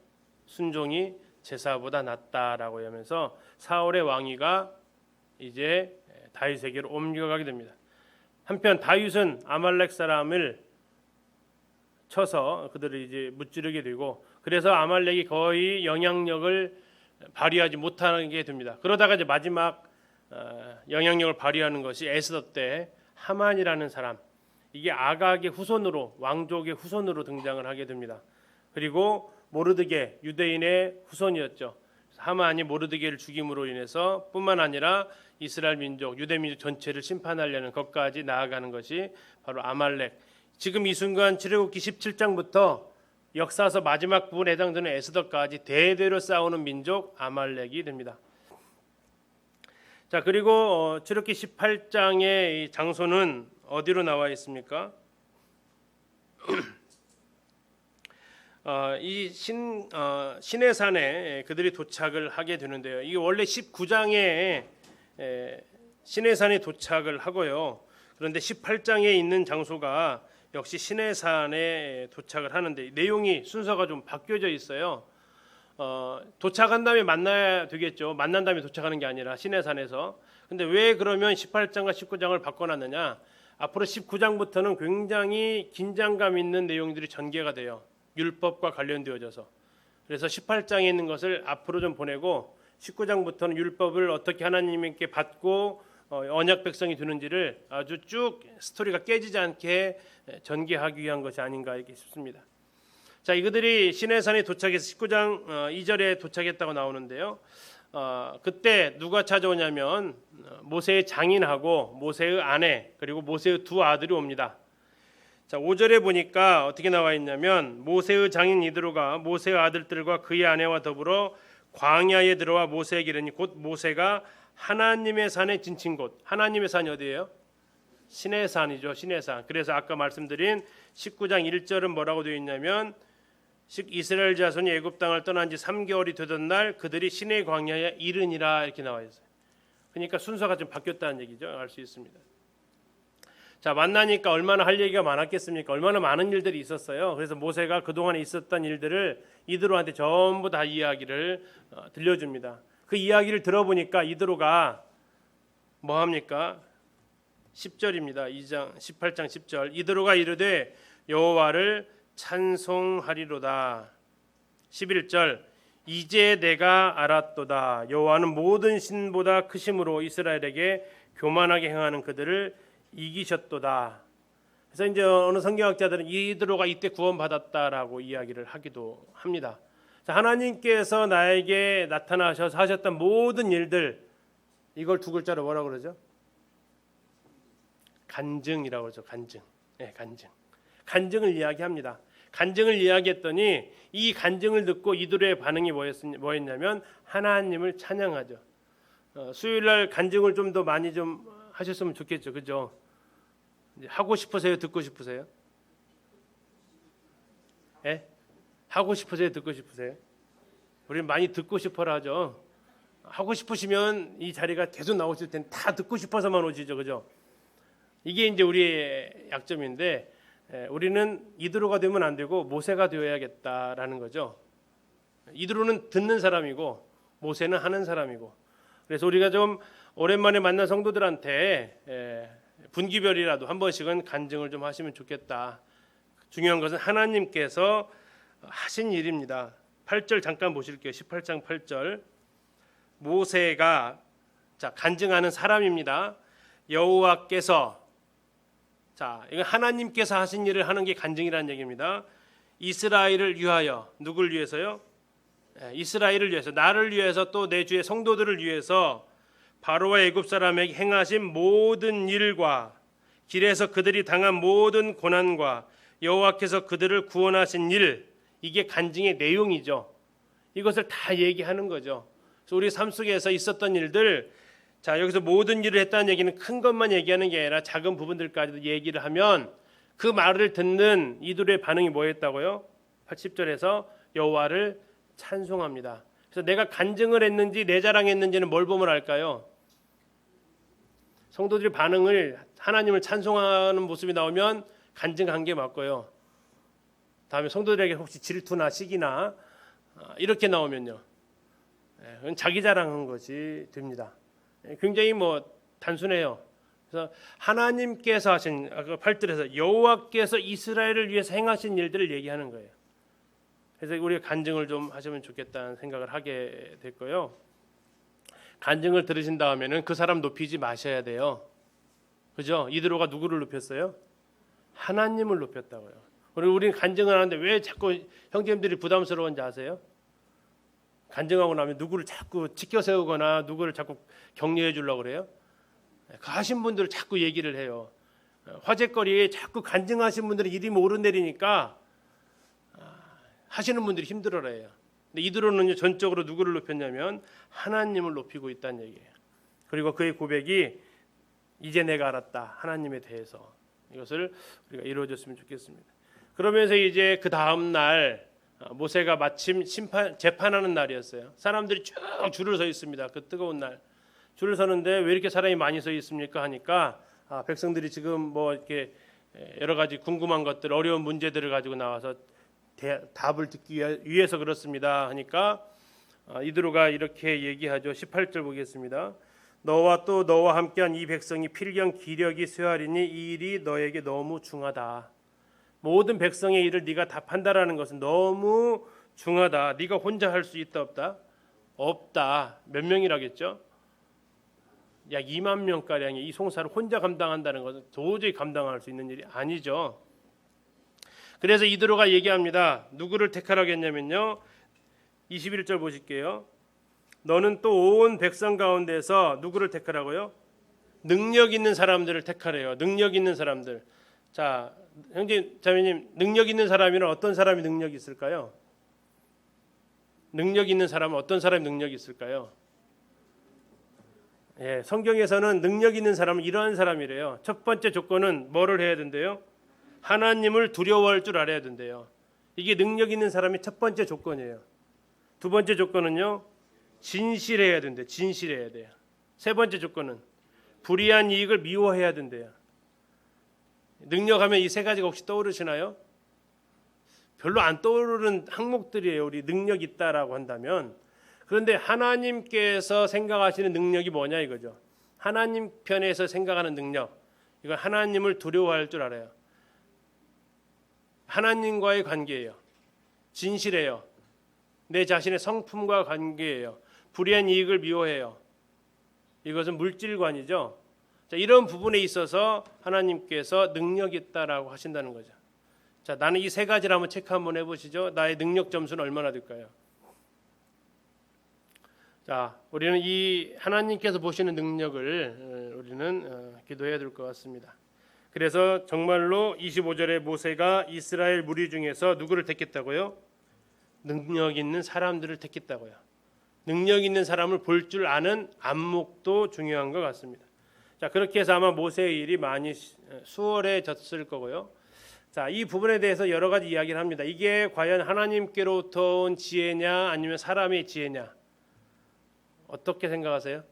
순종이 제사보다 낫다라고 하면서 사울의 왕위가 이제 다윗에게로 옮겨가게 됩니다. 한편 다윗은 아말렉 사람을 쳐서 그들을 이제 무찌르게 되고, 그래서 아말렉이 거의 영향력을 발휘하지 못하게 됩니다. 그러다가 이제 마지막 영향력을 발휘하는 것이 에스더 때 하만이라는 사람, 이게 아각의 후손으로, 왕족의 후손으로 등장을 하게 됩니다. 그리고 모르드게, 유대인의 후손이었죠. 하만이 모르드게를 죽임으로 인해서 뿐만 아니라 이스라엘 민족, 유대 민족 전체를 심판하려는 것까지 나아가는 것이 바로 아말렉. 지금 이 순간 출애굽기 17장부터 역사서 마지막 부분에 해당되는 에스더까지 대대로 싸우는 민족 아말렉이 됩니다. 자, 그리고 출애굽기 18장의 이 장소는 어디로 나와 있습니까? 이 시내산에 그들이 도착을 하게 되는데요. 이게 원래 19장에 시내산에 도착을 하고요. 그런데 18장에 있는 장소가 역시 시내산에 도착을 하는데 내용이 순서가 좀 바뀌어져 있어요. 도착한 다음에 만나야 되겠죠. 만난 다음에 도착하는 게 아니라 시내산에서. 근데 왜 그러면 18장과 19장을 바꿔놨느냐? 앞으로 19장부터는 굉장히 긴장감 있는 내용들이 전개가 돼요. 율법과 관련되어져서. 그래서 18장에 있는 것을 앞으로 좀 보내고 19장부터는 율법을 어떻게 하나님께 받고 언약 백성이 되는지를 아주 쭉 스토리가 깨지지 않게 전개하기 위한 것이 아닌가 이렇게 싶습니다. 자, 이들이 시내산에 도착해서 19장 2절에 도착했다고 나오는데요. 그때 누가 찾아오냐면 모세의 장인하고 모세의 아내 그리고 모세의 두 아들이 옵니다. 자, 5절에 보니까 어떻게 나와 있냐면 모세의 장인 이드로가 모세의 아들들과 그의 아내와 더불어 광야에 들어와 모세에게 이르니 곧 모세가 하나님의 산에 진친 곳. 하나님의 산이 어디예요? 시내산이죠. 시내산. 그래서 아까 말씀드린 19장 1절은 뭐라고 되어 있냐면 이스라엘 자손이 애굽 땅을 떠난 지 3개월이 되던 날 그들이 시내 광야에 이르니라 이렇게 나와 있어요. 그러니까 순서가 좀 바뀌었다는 얘기죠. 알 수 있습니다. 자, 만나니까 얼마나 할 얘기가 많았겠습니까? 얼마나 많은 일들이 있었어요. 그래서 모세가 그동안에 있었던 일들을 이드로한테 전부 다 이야기를 들려줍니다. 그 이야기를 들어보니까 이드로가 뭐 합니까? 10절입니다. 18장 10절. 이드로가 이르되 여호와를 찬송하리로다. 11절. 이제 내가 알았도다. 여호와는 모든 신보다 크심으로 이스라엘에게 교만하게 행하는 그들을 이기셨도다. 그래서 이제 어느 성경학자들은 이드로가 이때 구원받았다라고 이야기를 하기도 합니다. 자, 하나님께서 나에게 나타나셔서 하셨던 모든 일들, 이걸 두 글자로 뭐라고 그러죠? 간증이라고 그러죠. 간증. 네, 간증. 간증을 이야기합니다. 간증을 이야기했더니 이 간증을 듣고 이드로의 반응이 뭐였냐면 하나님을 찬양하죠. 수요일날 간증을 좀 더 많이 좀 하셨으면 좋겠죠. 그죠? 하고 싶으세요? 듣고 싶으세요? 예? 하고 싶으세요? 듣고 싶으세요? 우리는 많이 듣고 싶어라 하죠. 하고 싶으시면 이 자리가 계속 나오실 텐데 다 듣고 싶어서만 오시죠. 그죠? 이게 이제 우리의 약점인데 우리는 이드로가 되면 안 되고 모세가 되어야겠다라는 거죠. 이드로는 듣는 사람이고 모세는 하는 사람이고. 그래서 우리가 좀 오랜만에 만난 성도들한테 분기별이라도 한 번씩은 간증을 좀 하시면 좋겠다. 중요한 것은 하나님께서 하신 일입니다. 8절 잠깐 보실게요. 18장 8절. 모세가 간증하는 사람입니다. 여호와께서, 이건 하나님께서 하신 일을 하는 게 간증이라는 얘기입니다. 이스라엘을 위하여, 누굴 위해서요? 이스라엘을 위해서, 나를 위해서 또 내 주의 성도들을 위해서 바로와 애굽 사람에게 행하신 모든 일과 길에서 그들이 당한 모든 고난과 여호와께서 그들을 구원하신 일, 이게 간증의 내용이죠. 이것을 다 얘기하는 거죠. 그래서 우리 삶 속에서 있었던 일들, 여기서 모든 일을 했다는 얘기는 큰 것만 얘기하는 게 아니라 작은 부분들까지도 얘기를 하면 그 말을 듣는 이들의 반응이 뭐였다고요? 80절에서 여호와를 찬송합니다. 그래서 내가 간증을 했는지 내 자랑했는지는 뭘 보면 알까요? 성도들의 반응을 하나님을 찬송하는 모습이 나오면 간증한 게 맞고요. 다음에 성도들에게 혹시 질투나 시기나 이렇게 나오면요, 그건 자기 자랑한 것이 됩니다. 굉장히 단순해요. 그래서 하나님께서 하신 8절에서 여호와께서 이스라엘을 위해서 행하신 일들을 얘기하는 거예요. 그래서 우리가 간증을 좀 하시면 좋겠다는 생각을 하게 됐고요. 간증을 들으신 다음에는 그 사람 높이지 마셔야 돼요. 그죠? 이드로가 누구를 높였어요? 하나님을 높였다고요. 우리는 간증을 하는데 왜 자꾸 형제님들이 부담스러운지 아세요? 간증하고 나면 누구를 자꾸 지켜 세우거나 누구를 자꾸 격려해 주려고 그래요. 그 하신 분들을 자꾸 얘기를 해요. 화제거리에 자꾸 간증하신 분들은 이름이 오르내리니까 하시는 분들이 힘들어해요. 근데 이드로는요 전적으로 누구를 높였냐면 하나님을 높이고 있다는 얘기예요. 그리고 그의 고백이 이제 내가 알았다. 하나님에 대해서. 이것을 우리가 이루어졌으면 좋겠습니다. 그러면서 이제 그 다음 날 모세가 마침 재판하는 날이었어요. 사람들이 쭉 줄을 서 있습니다. 그 뜨거운 날 줄을 서는데 왜 이렇게 사람이 많이 서 있습니까? 하니까 백성들이 지금 뭐 이렇게 여러 가지 궁금한 것들, 어려운 문제들을 가지고 나와서 답을 듣기 위해서 그렇습니다. 하니까 이드로가 이렇게 얘기하죠. 18절 보겠습니다. 너와 또 너와 함께한 이 백성이 필경 기력이 쇠하리니 이 일이 너에게 너무 중하다. 모든 백성의 일을 네가 답한다라는 것은 너무 중하다. 네가 혼자 할 수 있다 없다? 없다. 몇 명이라겠죠? 약 2만 명가량의 이 송사를 혼자 감당한다는 것은 도저히 감당할 수 있는 일이 아니죠. 그래서 이드로가 얘기합니다. 누구를 택하라겠냐면요. 21절 보실게요. 너는 또 온 백성 가운데서 누구를 택하라고요? 능력 있는 사람들을 택하래요. 능력 있는 사람들. 자, 형제 자매님, 능력 있는 사람이란 어떤 사람이 능력이 있을까요? 능력 있는 사람은 어떤 사람이 능력이 있을까요? 예, 성경에서는 능력 있는 사람은 이러한 사람이래요. 첫 번째 조건은 뭐를 해야 된대요? 하나님을 두려워할 줄 알아야 된대요. 이게 능력 있는 사람이 첫 번째 조건이에요. 두 번째 조건은요, 진실해야 된대요. 진실해야 돼요. 세 번째 조건은 불의한 이익을 미워해야 된대요. 능력하면 이 세 가지가 혹시 떠오르시나요? 별로 안 떠오르는 항목들이에요. 우리 능력 있다라고 한다면. 그런데 하나님께서 생각하시는 능력이 뭐냐 이거죠. 하나님 편에서 생각하는 능력. 이건 하나님을 두려워할 줄 알아요. 하나님과의 관계예요. 진실해요. 내 자신의 성품과 관계예요. 불의한 이익을 미워해요. 이것은 물질관이죠. 자, 이런 부분에 있어서 하나님께서 능력 있다라고 하신다는 거죠. 자, 나는 이 세 가지를 한번 체크 한번 해보시죠. 나의 능력 점수는 얼마나 될까요? 자, 우리는 이 하나님께서 보시는 능력을 우리는 기도해야 될 것 같습니다. 그래서 정말로 25절에 모세가 이스라엘 무리 중에서 누구를 택했다고요? 능력 있는 사람들을 택했다고요. 능력 있는 사람을 볼 줄 아는 안목도 중요한 것 같습니다. 자, 그렇게 해서 아마 모세의 일이 많이 수월해졌을 거고요. 자, 이 부분에 대해서 여러 가지 이야기를 합니다. 이게 과연 하나님께로부터 온 지혜냐 아니면 사람의 지혜냐? 어떻게 생각하세요?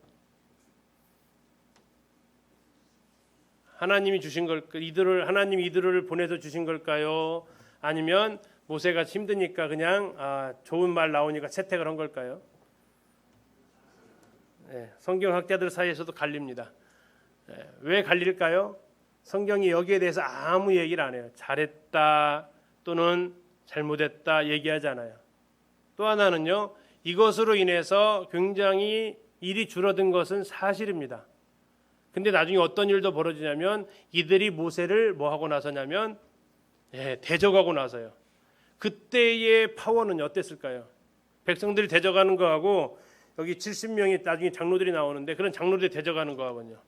하나님이 주신 걸까? 하나님 이들을 보내서 주신 걸까요? 아니면 모세가 힘드니까 그냥 좋은 말 나오니까 채택을 한 걸까요? 네, 성경학자들 사이에서도 갈립니다. 네, 왜 갈릴까요? 성경이 여기에 대해서 아무 얘기를 안 해요. 잘했다 또는 잘못했다 얘기하지 않아요. 또 하나는요. 이것으로 인해서 굉장히 일이 줄어든 것은 사실입니다. 근데 나중에 어떤 일도 벌어지냐면 이들이 모세를 뭐 하고 나서냐면 대적하고 나서요. 그때의 파워는 어땠을까요? 백성들이 대적하는 거하고 여기 70명이 나중에 장로들이 나오는데 그런 장로들이 대적하는 거하고요.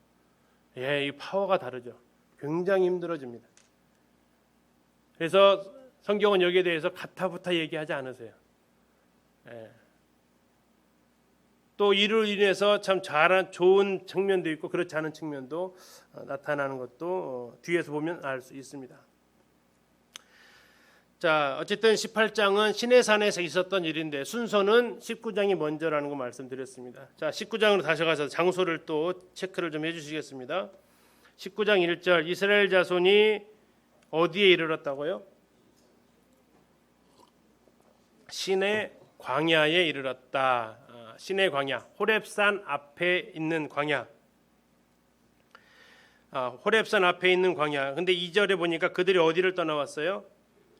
이 파워가 다르죠. 굉장히 힘들어집니다. 그래서 성경은 여기에 대해서 가타부타 얘기하지 않으세요. 또 이를 인해서 참 잘한 좋은 측면도 있고 그렇지 않은 측면도 나타나는 것도 뒤에서 보면 알 수 있습니다. 자, 어쨌든 18장은 시내산에서 있었던 일인데 순서는 19장이 먼저라는 거 말씀드렸습니다. 자, 19장으로 다시 가서 장소를 또 체크를 좀 해주시겠습니다. 19장 1절 이스라엘 자손이 어디에 이르렀다고요? 신의 광야에 이르렀다. 신의 광야, 호렙산 앞에 있는 광야. 호렙산 앞에 있는 광야. 근데 2절에 보니까 그들이 어디를 떠나왔어요?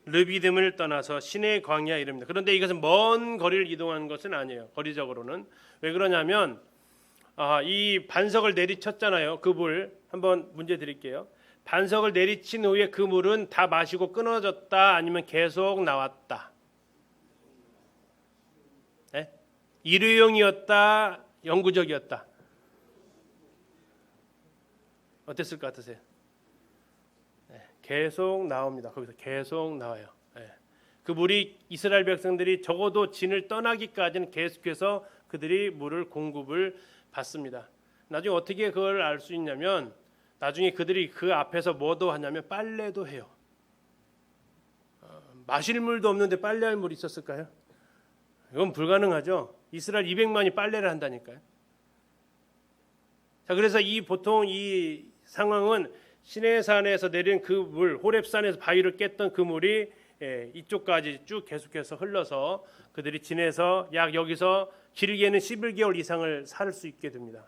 르비딤을 떠나서 시내 광야 이릅니다. 그런데 이것은 먼 거리를 이동한 것은 아니에요. 거리적으로는. 왜 그러냐면 이 반석을 내리쳤잖아요. 그 물 한번 문제 드릴게요. 반석을 내리친 후에 그 물은 다 마시고 끊어졌다 아니면 계속 나왔다. 네? 일회용이었다 영구적이었다. 어땠을 것 같으세요? 네, 계속 나옵니다. 거기서 계속 나와요. 네. 그 물이 이스라엘 백성들이 적어도 진을 떠나기까지는 계속해서 그들이 물을 공급을 받습니다. 나중에 어떻게 그걸 알 수 있냐면 나중에 그들이 그 앞에서 뭐도 하냐면 빨래도 해요. 마실 물도 없는데 빨래할 물이 있었을까요? 이건 불가능하죠. 이스라엘 200만이 빨래를 한다니까요. 자, 그래서 보통 이 상황은 시내산에서 내린 그 물, 호렙산에서 바위를 깼던 그 물이 이쪽까지 쭉 계속해서 흘러서 그들이 진에서 약 여기서 길게는 11개월 이상을 살 수 있게 됩니다.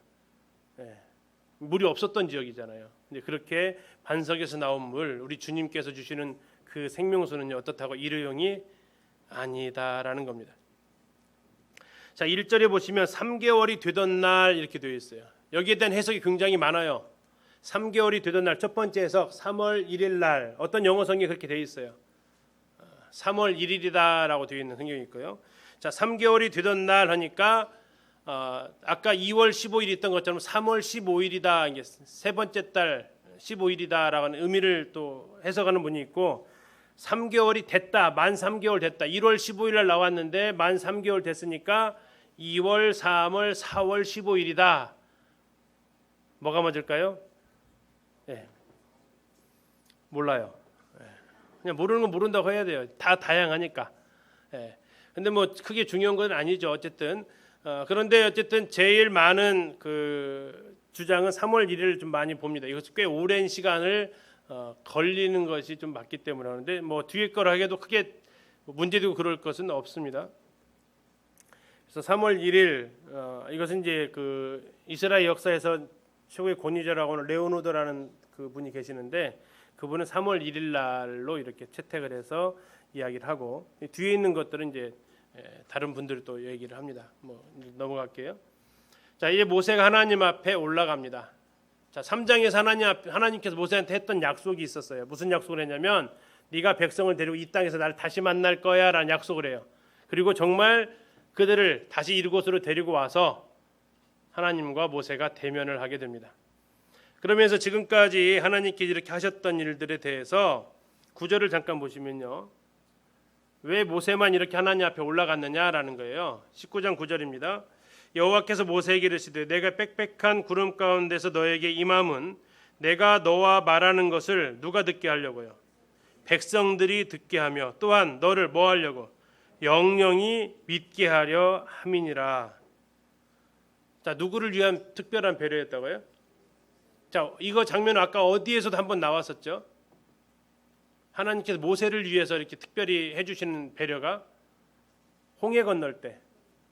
물이 없었던 지역이잖아요. 근데 그렇게 반석에서 나온 물, 우리 주님께서 주시는 그 생명수는요, 어떻다고 일회용이 아니다라는 겁니다. 자, 1절에 보시면 3개월이 되던 날 이렇게 되어 있어요. 여기에 대한 해석이 굉장히 많아요. 3개월이 되던 날, 첫 번째 해석 3월 1일 날, 어떤 영어 성경에 그렇게 되어 있어요. 3월 1일이다라고 되어 있는 성경이 있고요. 자, 3개월이 되던 날 하니까 아까 2월 15일 있던 것처럼 3월 15일이다. 이게 세 번째 달 15일이다라는 의미를 또 해석하는 분이 있고 3개월이 됐다. 만 3개월 됐다. 1월 15일 날 나왔는데 만 3개월 됐으니까 2월, 3월, 4월 15일이다. 뭐가 맞을까요? 몰라요. 그냥 모르는 건 모른다고 해야 돼요. 다 다양하니까. 근데 뭐 크게 중요한 건 아니죠. 어쨌든 그런데 어쨌든 제일 많은 그 주장은 3월 1일을 좀 많이 봅니다. 이것이 꽤 오랜 시간을 걸리는 것이 좀 맞기 때문에 하는데 뭐 뒤에 거라 하기에도 크게 문제되고 그럴 것은 없습니다. 그래서 3월 1일 이것은 이제 그 이스라엘 역사에서 최고의 권위자라고 하는 레오노드라는 그 분이 계시는데 그분은 3월 1일 날로 이렇게 채택을 해서 이야기를 하고 뒤에 있는 것들은 이제 다른 분들이 또 얘기를 합니다. 뭐 넘어갈게요. 자, 이제 모세가 하나님 앞에 올라갑니다. 자, 3장에서 하나님께서 모세한테 했던 약속이 있었어요. 무슨 약속을 했냐면 네가 백성을 데리고 이 땅에서 나를 다시 만날 거야라는 약속을 해요. 그리고 정말 그들을 다시 이곳으로 데리고 와서 하나님과 모세가 대면을 하게 됩니다. 그러면서 지금까지 하나님께 이렇게 하셨던 일들에 대해서 9절을 잠깐 보시면요. 왜 모세만 이렇게 하나님 앞에 올라갔느냐라는 거예요. 19장 9절입니다. 여호와께서 모세에게 이르시되 내가 빽빽한 구름 가운데서 너에게 임함은 내가 너와 말하는 것을 누가 듣게 하려고요? 백성들이 듣게 하며 또한 너를 뭐 하려고? 영영이 믿게 하려 함이니라. 자, 누구를 위한 특별한 배려였다고요? 자, 이거 장면 아까 어디에서도 한번 나왔었죠. 하나님께서 모세를 위해서 이렇게 특별히 해주시는 배려가 홍해 건널 때,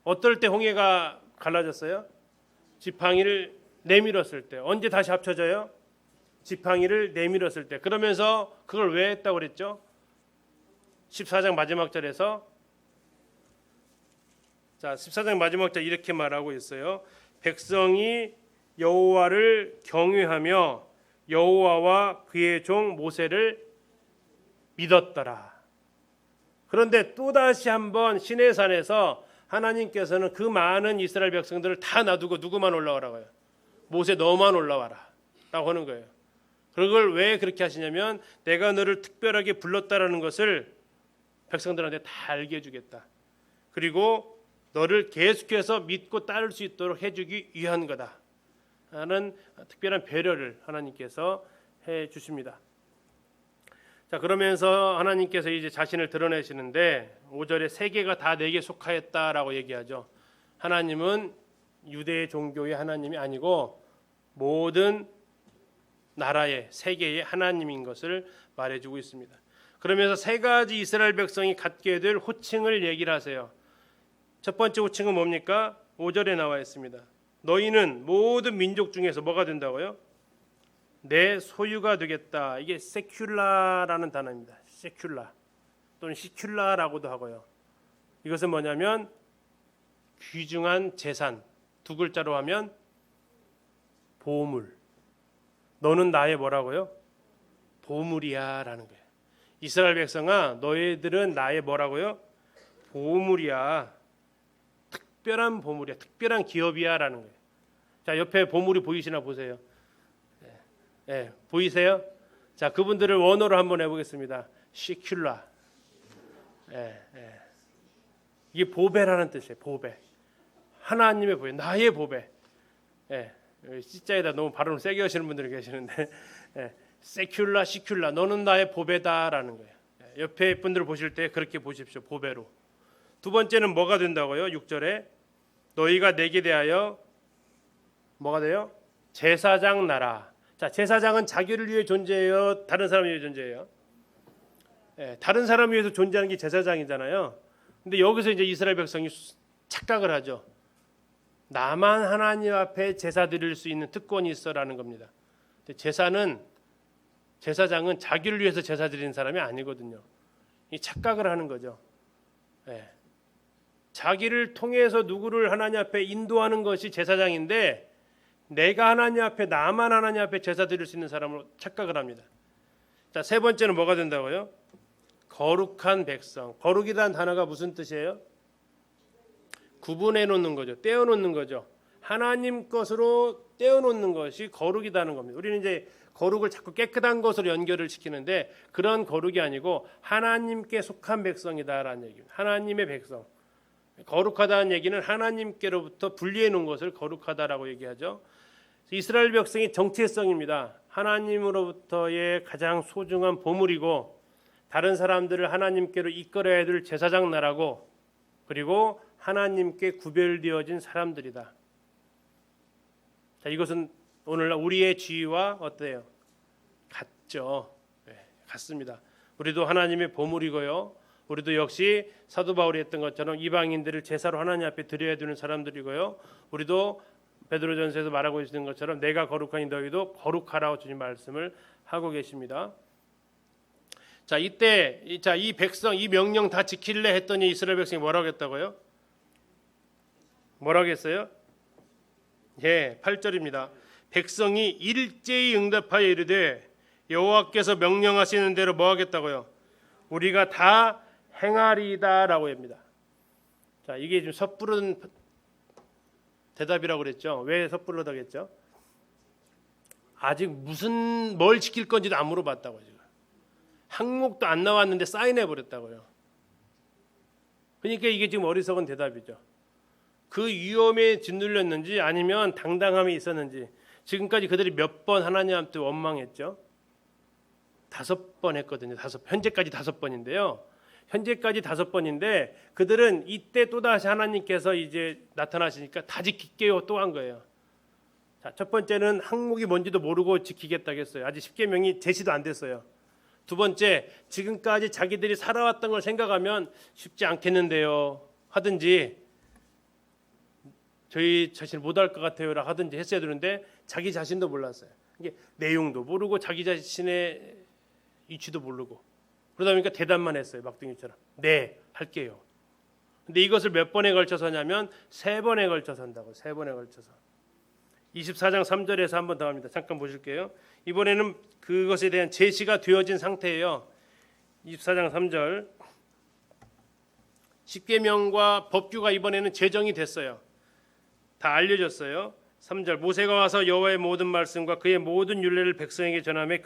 어떨 때 홍해가 갈라졌어요? 지팡이를 내밀었을 때. 언제 다시 합쳐져요? 지팡이를 내밀었을 때. 그러면서 그걸 왜 했다고 그랬죠? 14장 마지막 절에서 자, 14장 마지막 절 이렇게 말하고 있어요. 백성이 여호와를 경외하며 여호와와 그의 종 모세를 믿었더라. 그런데 또다시 한번 시내산에서 하나님께서는 그 많은 이스라엘 백성들을 다 놔두고 누구만 올라오라고요? 모세 너만 올라와라 라고 하는 거예요. 그걸 왜 그렇게 하시냐면 내가 너를 특별하게 불렀다라는 것을 백성들한테 다 알게 해주겠다. 그리고 너를 계속해서 믿고 따를 수 있도록 해주기 위한 거다 하는 특별한 배려를 하나님께서 해주십니다. 자, 그러면서 하나님께서 이제 자신을 드러내시는데 5절에 세계가 다 내게 속하였다라고 얘기하죠. 하나님은 유대 종교의 하나님이 아니고 모든 나라의 세계의 하나님인 것을 말해주고 있습니다. 그러면서 세 가지 이스라엘 백성이 갖게 될 호칭을 얘기를 하세요. 첫 번째 호칭은 뭡니까? 5절에 나와 있습니다. 너희는 모든 민족 중에서 뭐가 된다고요? 내 소유가 되겠다. 이게 세큘라라는 단어입니다. 세큘라. 또는 시큘라라고도 하고요. 이것은 뭐냐면 귀중한 재산, 두 글자로 하면 보물. 너는 나의 뭐라고요? 보물이야라는 거예요. 이스라엘 백성아, 너희들은 나의 뭐라고요? 보물이야. 특별한 보물이야. 특별한 기업이야라는 거예요. 자, 옆에 보물이 보이시나 보세요. 네, 보이세요? 자, 그분들을 원어로 한번 해보겠습니다. 시큘라. 이게 보배라는 뜻이에요. 보배. 하나님의 보배, 나의 보배. C자에다 너무 발음을 세게 하시는 분들이 계시는데 세큘라, 시큘라, 너는 나의 보배다라는 거예요. 옆에 분들을 보실 때 그렇게 보십시오. 보배로. 두 번째는 뭐가 된다고요? 6절에 너희가 내게 대하여 뭐가 돼요? 제사장 나라. 자, 제사장은 자기를 위해 존재해요? 다른 사람을 위해 존재해요? 다른 사람을 위해서 존재하는 게 제사장이잖아요. 근데 여기서 이제 이스라엘 백성이 착각을 하죠. 나만 하나님 앞에 제사 드릴 수 있는 특권이 있어라는 겁니다. 제사장은 자기를 위해서 제사 드리는 사람이 아니거든요. 이 착각을 하는 거죠. 자기를 통해서 누구를 하나님 앞에 인도하는 것이 제사장인데 내가 하나님 앞에 나만 하나님 앞에 제사 드릴 수 있는 사람으로 착각을 합니다. 자, 세 번째는 뭐가 된다고요? 거룩한 백성. 거룩이라는 단어가 무슨 뜻이에요? 구분해 놓는 거죠. 떼어 놓는 거죠. 하나님 것으로 떼어 놓는 것이 거룩이라는 겁니다. 우리는 이제 거룩을 자꾸 깨끗한 것으로 연결을 시키는데 그런 거룩이 아니고 하나님께 속한 백성이다라는 얘기입니다. 하나님의 백성. 거룩하다는 얘기는 하나님께로부터 분리해 놓은 것을 거룩하다라고 얘기하죠. 이스라엘 백성이 정체성입니다. 하나님으로부터의 가장 소중한 보물이고 다른 사람들을 하나님께로 이끌어야 될 제사장 나라고 그리고 하나님께 구별되어진 사람들이다. 자, 이것은 오늘날 우리의 지위와 어때요? 같죠. 같습니다. 우리도 하나님의 보물이고요. 우리도 역시 사도 바울이 했던 것처럼 이방인들을 제사로 하나님 앞에 드려야 되는 사람들이고요. 우리도 베드로전서에서 말하고 있는 것처럼 내가 거룩하니 너희도 거룩하라고 주님 말씀을 하고 계십니다. 자, 이때 이 백성 이 명령 다 지킬래 했더니 이스라엘 백성이 뭐라고 했다고요? 뭐라고 했어요? 8절입니다. 백성이 일제히 응답하여 이르되 여호와께서 명령하시는 대로 뭐 하겠다고요? 우리가 다 행하리다라고 합니다. 자, 이게 좀 섣부른 대답이라고 그랬죠. 왜 섣부르다겠죠? 아직 뭘 지킬 건지도 안 물어봤다고요. 지금. 항목도 안 나왔는데 사인해 버렸다고요. 그러니까 이게 지금 어리석은 대답이죠. 그 위험에 짓눌렸는지 아니면 당당함이 있었는지 지금까지 그들이 몇 번 하나님한테 원망했죠. 5번 했거든요. 현재까지 5번인데요. 현재까지 5번인데 그들은 이때 또다시 하나님께서 이제 나타나시니까 다 지킬게요 또 한 거예요. 자, 첫 번째는 항목이 뭔지도 모르고 지키겠다고 했어요. 아직 십계명이 제시도 안 됐어요. 두 번째, 지금까지 자기들이 살아왔던 걸 생각하면 쉽지 않겠는데요 하든지 저희 자신을 못할 것 같아요라 하든지 했어야 되는데 자기 자신도 몰랐어요. 이게 내용도 모르고 자기 자신의 이치도 모르고 그러다 보니까 대답만 했어요. 막둥이처럼. 네, 할게요. 근데 이것을 몇 번에 걸쳐서 하냐면 3번에 걸쳐서 한다고. 3번에 걸쳐서. 24장 3절에서 한 번 더 합니다. 잠깐 보실게요. 이번에는 그것에 대한 제시가 되어진 상태예요. 24장 3절. 십계명과 법규가 이번에는 제정이 됐어요. 다 알려졌어요. 3절. 모세가 와서 여호와의 모든 말씀과 그의 모든 율례를 백성에게 전하며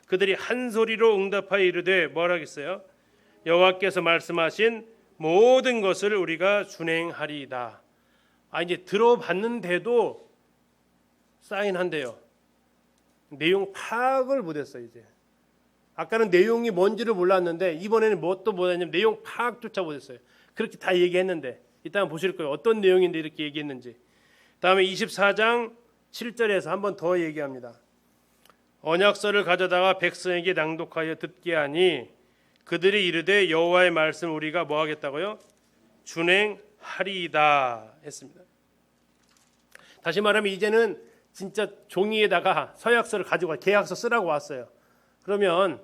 그들이 한 소리로 응답하여 이르되 뭐라 하겠어요? 여호와께서 말씀하신 모든 것을 우리가 준행하리이다. 이제 들어봤는데도 사인한대요. 내용 파악을 못했어요. 이제 아까는 내용이 뭔지를 몰랐는데 이번에는 뭣도 못했냐면 내용 파악조차 못했어요. 그렇게 다 얘기했는데 이따 보실 거예요. 어떤 내용인데 이렇게 얘기했는지. 다음에 24장 7절에서 한 번 더 얘기합니다. 언약서를 가져다가 백성에게 낭독하여 듣게 하니 그들이 이르되 여호와의 말씀 우리가 뭐 하겠다고요? 준행하리이다 했습니다. 다시 말하면 이제는 진짜 종이에다가 서약서를 가지고 계약서 쓰라고 왔어요. 그러면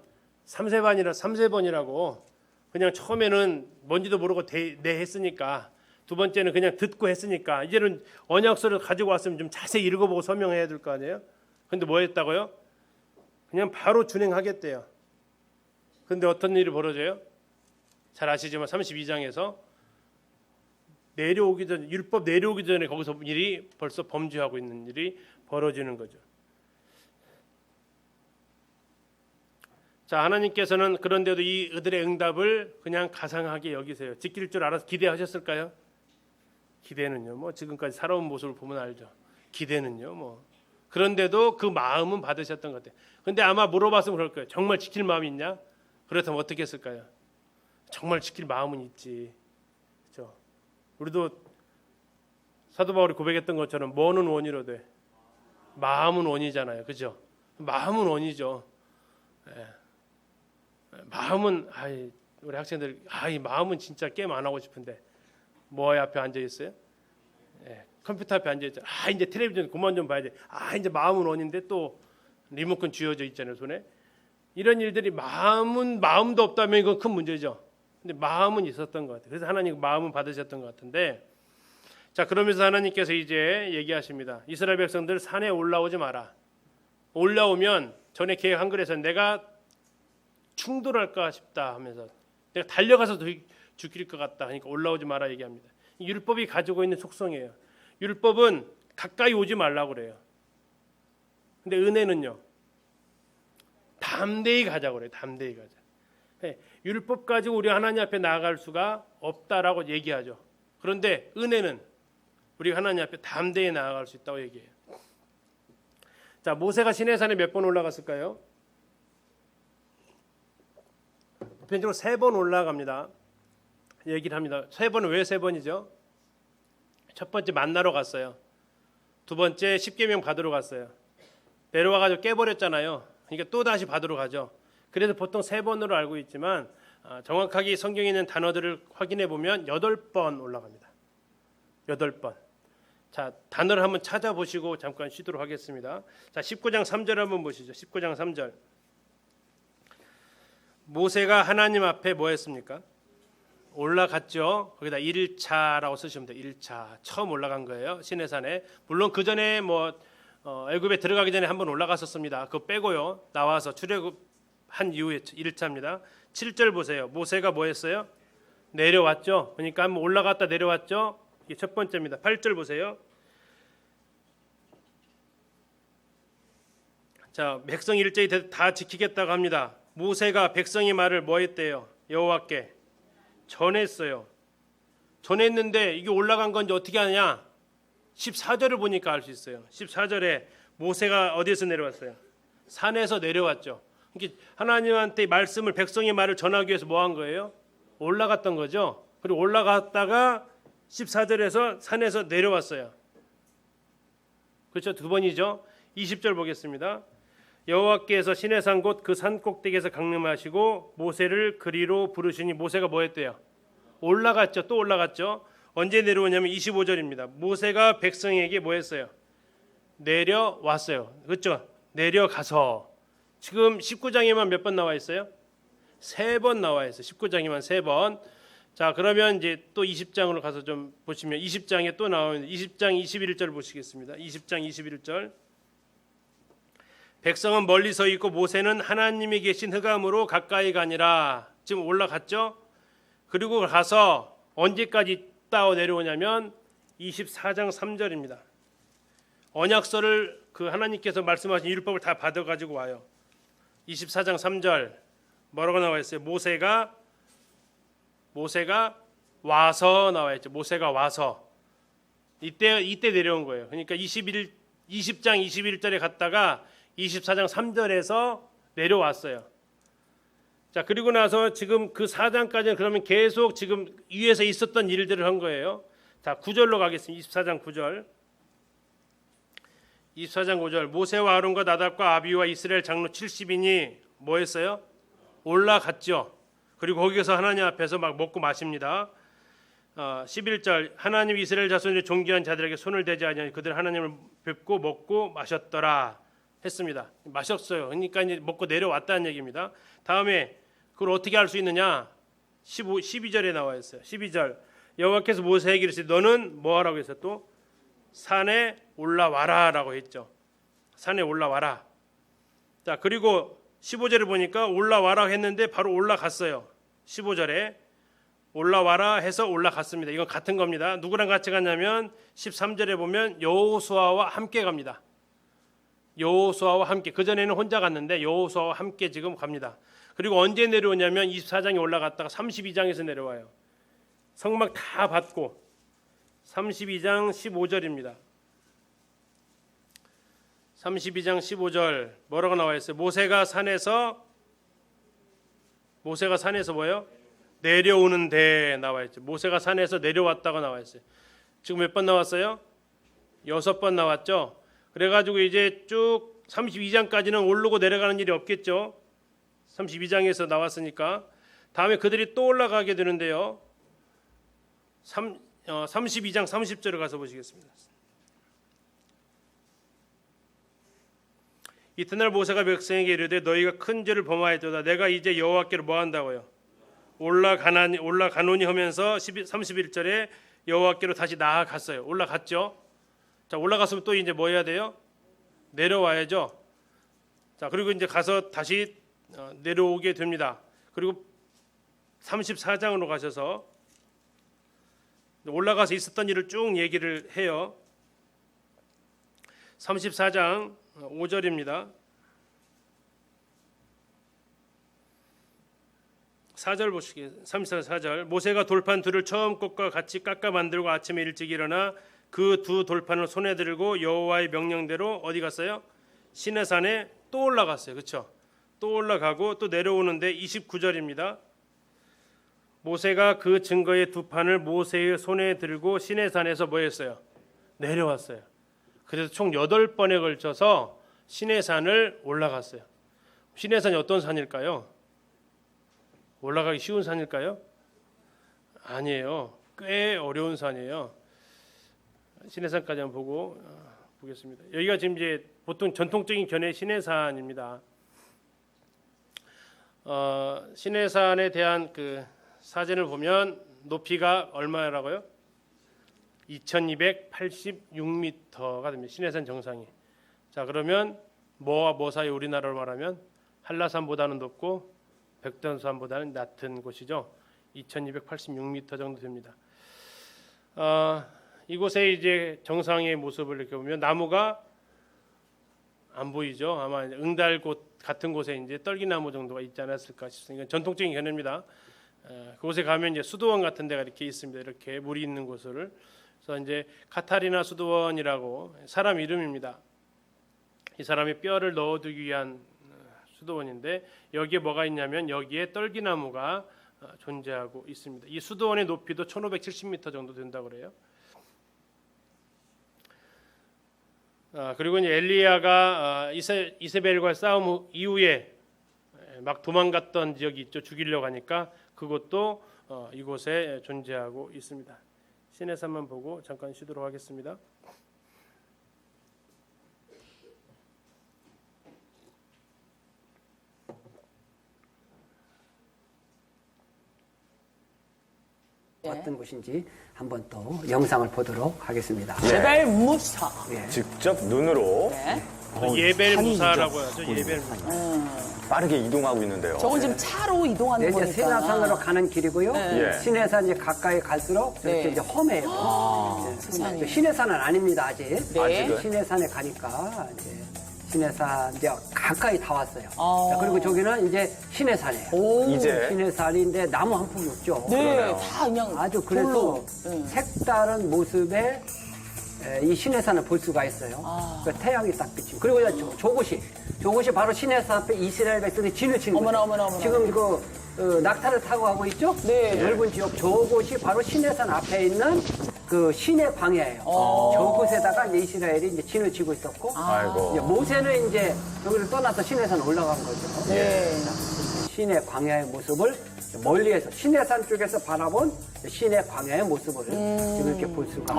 3세번이라고 그냥 처음에는 뭔지도 모르고 네 했으니까, 두 번째는 그냥 듣고 했으니까 이제는 언약서를 가지고 왔으면 좀 자세히 읽어보고 설명해야 될 거 아니에요? 근데 뭐 했다고요? 그냥 바로 준행하겠대요. 근데 어떤 일이 벌어져요? 잘 아시지만 32장에서 내려오기 전, 율법 내려오기 전에 거기서 일이 벌써 범죄하고 있는 일이 벌어지는 거죠. 자, 하나님께서는 그런데도 이 그들의 응답을 그냥 가상하게 여기세요. 지킬 줄 알아서 기대하셨을까요? 기대는요, 뭐 지금까지 살아온 모습을 보면 알죠. 기대는요, 뭐 그런데도 그 마음은 받으셨던 것 같아요. 근데 아마 물어봤으면 그럴 거예요. 정말 지킬 마음이 있냐? 그렇다면 어떻게 했을까요? 정말 지킬 마음은 있지. 그렇죠? 우리도 사도 바울이 고백했던 것처럼 뭐는 원이로 돼? 마음은 원이잖아요. 그죠? 마음은 원이죠. 예. 마음은 우리 학생들 이 마음은 진짜 게임 안 하고 싶은데 뭐 앞에 앉아 있어요? 예. 컴퓨터 앞에 앉아 있잖아. 이제 텔레비전 그만 좀 봐야지. 이제 마음은 원인데 또 리모컨 쥐어져 있잖아요, 손에. 이런 일들이 마음도 없다면 이건 큰 문제죠. 근데 마음은 있었던 것 같아요. 그래서 하나님 마음은 받으셨던 것 같은데, 자, 그러면서 하나님께서 이제 얘기하십니다. 이스라엘 백성들 산에 올라오지 마라. 올라오면 전에 계획한 글에서 내가 충돌할까 싶다 하면서 내가 달려가서 죽일 것 같다 하니까 올라오지 마라 얘기합니다. 율법이 가지고 있는 속성이에요. 율법은 가까이 오지 말라고 그래요. 근데 은혜는요, 담대히 가자고 그래요. 담대히 가자. 율법 가지고 우리 하나님 앞에 나아갈 수가 없다라고 얘기하죠. 그런데 은혜는 우리 하나님 앞에 담대히 나아갈 수 있다고 얘기해요. 자, 모세가 시내산에 몇 번 올라갔을까요? 보편적으로 3번 올라갑니다. 얘기를 합니다. 3번은 왜 3번이죠? 첫 번째 만나러 갔어요. 두 번째 십계명 받으러 갔어요. 내려와가지고 깨버렸잖아요. 그러니까 또 다시 받으러 가죠. 그래서 보통 3번으로 알고 있지만 정확하게 성경에 있는 단어들을 확인해 보면 8번 올라갑니다. 8번. 자, 단어를 한번 찾아보시고 잠깐 쉬도록 하겠습니다. 자, 19장 3절 한번 보시죠. 19장 3절. 모세가 하나님 앞에 뭐 했습니까? 올라갔죠. 거기다 1차라고 쓰시면 돼요. 1차. 처음 올라간 거예요. 시내산에. 물론 그 전에 애굽에 들어가기 전에 한번 올라갔었습니다. 그거 빼고요. 나와서 출애굽한 이후에 1차입니다. 7절 보세요. 모세가 뭐 했어요? 내려왔죠. 그러니까 한번 올라갔다 내려왔죠. 이게 첫 번째입니다. 8절 보세요. 자, 백성 일제히 다 지키겠다고 합니다. 모세가 백성의 말을 뭐 했대요? 여호와께 전했어요. 전했는데 이게 올라간 건지 어떻게 하냐? 14절을 보니까 알 수 있어요. 14절에 모세가 어디에서 내려왔어요? 산에서 내려왔죠. 그러니까 하나님한테 말씀을, 백성의 말을 전하기 위해서 뭐 한 거예요? 올라갔던 거죠. 그리고 올라갔다가 14절에서 산에서 내려왔어요. 그렇죠? 두 번이죠. 20절 보겠습니다. 여호와께서 시내산 곧 그 산 꼭대기에서 강림하시고 모세를 그리로 부르시니 모세가 뭐 했대요? 올라갔죠. 또 올라갔죠. 언제 내려오냐면 25절입니다. 모세가 백성에게 뭐 했어요? 내려왔어요. 그렇죠? 내려가서. 지금 19장에만 몇 번 나와 있어요? 3번 나와 있어요. 19장에만 3번. 자, 그러면 이제 또 20장으로 가서 좀 보시면 20장에 또 나오는데 20장 21절 보시겠습니다. 20장 21절. 백성은 멀리 서 있고 모세는 하나님이 계신 흑암으로 가까이 가니라. 지금 올라갔죠? 그리고 가서 언제까지 있다 내려오냐면 24장 3절입니다. 언약서를 그 하나님께서 말씀하신 율법을 다 받아 가지고 와요. 24장 3절 뭐라고 나와 있어요? 모세가 와서 나와 있죠. 모세가 와서 이때 내려온 거예요. 그러니까 20장 21절에 갔다가 24장 3절에서 내려왔어요. 자, 그리고 나서 지금 그 4장까지는 그러면 계속 지금 위에서 있었던 일들을 한 거예요. 자, 9절로 가겠습니다. 24장 9절. 24장 9절. 모세와 아론과 나답과 아비와 이스라엘 장로 70인이 뭐 했어요? 올라갔죠. 그리고 거기서 하나님 앞에서 막 먹고 마십니다. 11절. 하나님 이스라엘 자손의 존귀한 자들에게 손을 대지 아니하니 그들 하나님을 뵙고 먹고 마셨더라 했습니다. 마셨어요. 그러니까 이제 먹고 내려왔다는 얘기입니다. 다음에 그걸 어떻게 할 수 있느냐? 12절에 나와 있어요. 12절. 여호와께서 모세에게 이르시되 너는 뭐 하라고 했어요? 또 산에 올라와라라고 했죠. 산에 올라와라. 자, 그리고 15절에 보니까 올라와라 했는데 바로 올라갔어요. 15절에 올라와라 해서 올라갔습니다. 이건 같은 겁니다. 누구랑 같이 갔냐면 13절에 보면 여호수아와 함께 갑니다. 여호수아와 함께. 그전에는 혼자 갔는데 여호수아와 함께 지금 갑니다. 그리고 언제 내려오냐면 24장에 올라갔다가 32장에서 내려와요. 성막 다 받고 32장 15절입니다. 32장 15절 뭐라고 나와 있어요? 모세가 산에서 뭐예요? 내려오는데 나와 있죠. 모세가 산에서 내려왔다고 나와 있어요. 지금 몇 번 나왔어요? 6번 나왔죠. 그래가지고 이제 쭉 32장까지는 오르고 내려가는 일이 없겠죠. 32장에서 나왔으니까 다음에 그들이 또 올라가게 되는데요. 32장 30절을 가서 보시겠습니다. 이튿날 모세가 백성에게 이르되 너희가 큰 죄를 범하였도다. 내가 이제 여호와께로 뭐 한다고요? 올라가노니 하면서 31절에 여호와께로 다시 나아갔어요. 올라갔죠. 자, 올라갔으면 또 이제 뭐 해야 돼요? 내려와야죠. 자, 그리고 이제 가서 다시 내려오게 됩니다. 그리고 34장으로 가셔서 올라가서 있었던 일을 쭉 얘기를 해요. 34장 5절입니다. 4절 보시겠습니다. 34절 모세가 돌판 둘을 처음 것과 같이 깎아 만들고 아침에 일찍 일어나 그 두 돌판을 손에 들고 여호와의 명령대로 어디 갔어요? 시내산에 또 올라갔어요. 그렇죠? 또 올라가고 또 내려오는데 29절입니다. 모세가 그 증거의 두 판을 모세의 손에 들고 시내산에서 뭐 했어요? 내려왔어요. 그래서 총 8번에 걸쳐서 시내산을 올라갔어요. 시내산이 어떤 산일까요? 올라가기 쉬운 산일까요? 아니에요. 꽤 어려운 산이에요. 시내산까지 한번 보겠습니다. 여기가 지금 이제 보통 전통적인 견해 시내산입니다. 시내산에 대한 그 사진을 보면 높이가 얼마라고요? 2286m가 됩니다. 시내산 정상이. 자, 그러면 뭐와 뭐 사이 우리나라로 말하면 한라산보다는 높고 백두산보다는 낮은 곳이죠. 2286m 정도 됩니다. 이곳에 이제 정상의 모습을 이렇게 보면 나무가 안 보이죠. 아마 응달곳 같은 곳에 이제 떨기나무 정도가 있지 않았을까 싶습니다. 전통적인 견해입니다. 그곳에 가면 이제 수도원 같은 데가 이렇게 있습니다. 이렇게 물이 있는 곳을. 그래서 이제 카타리나 수도원이라고 사람 이름입니다. 이 사람의 뼈를 넣어두기 위한 수도원인데 여기에 뭐가 있냐면 여기에 떨기나무가 존재하고 있습니다. 이 수도원의 높이도 1570m 정도 된다고 그래요. 그리고 이제 엘리야가 이세벨과 싸움 이후에 막 도망갔던 지역이 있죠. 죽이려고 하니까 그것도 이곳에 존재하고 있습니다. 시내산만 보고 잠깐 쉬도록 하겠습니다. 어떤 곳인지 한번 또 영상을 보도록 하겠습니다. 제발 무사. 직접 눈으로 네. 예벨 무사라고 하죠. 예벨 무사. 빠르게 이동하고 있는데요. 저건 지금 차로 이동하는 네, 이제 거니까. 시내산으로 가는 길이고요. 예. 시내산 이제 가까이 갈수록 이렇게 네. 이제 험해요. 세상에. 시내산은 아닙니다 아직. 네. 시내산에 가니까 이제 시내산 이제 가까이 다 왔어요. 아. 자, 그리고 저기는 이제 시내산이에요. 오. 이제 시내산인데 나무 한 폭이 없죠. 네, 그러네요. 다 그냥 아주 그래서 돌로. 네. 색다른 모습의 이 시내산을 볼 수가 있어요. 그 태양이 딱 비치고. 그리고 저곳이 바로 시내산 앞에 이스라엘 백성들이 진을 치는 거예요. 어머나. 지금 이거 낙타를 타고 가고 있죠? 네. 넓은 지역 저곳이 바로 시내산 앞에 있는 그 시내 광야예요. 저곳에다가 이제 이스라엘이 이제 진을 치고 있었고, 아이고. 이제 모세는 이제 여기를 떠나서 시내산 올라간 거죠. 네. 시내 광야의 모습을 멀리에서 시내산 쪽에서 바라본 시내 광야의 모습을 지금 이렇게 볼 수가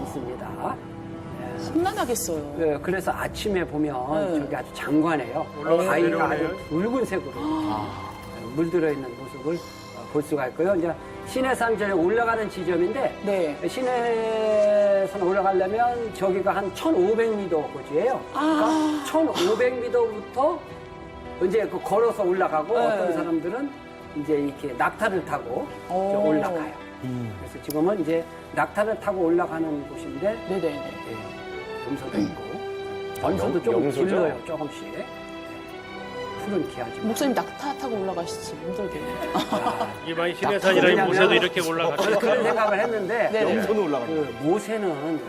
있습니다. 험난하겠어요. 네, 그래서 아침에 보면 네. 저기 아주 장관해요. 바위가 아주 붉은색으로 물들어 있는 모습을 볼 수가 있고요. 이제 신해산 저에 올라가는 지점인데 네. 신해산 올라가려면 저기가 한 1,500m 고지예요. 그러니까 1,500m부터 이제 그 걸어서 올라가고 네. 어떤 사람들은 이제 이렇게 낙타를 타고 이제 오. 올라가요. 그래서 지금은 이제 낙타를 타고 올라가는 곳인데 네네네. 예, 염소도 있고 원소도 조금 염소죠? 길러요, 조금씩. 푸른 기아지. 목사님 낙타 타고 올라가시지 힘들게. 이게 많이 신해산이라는 왜냐면- 모세도 이렇게 올라가죠. 그런 생각을 했는데 네네. 염소는 올라간다. 그 모세는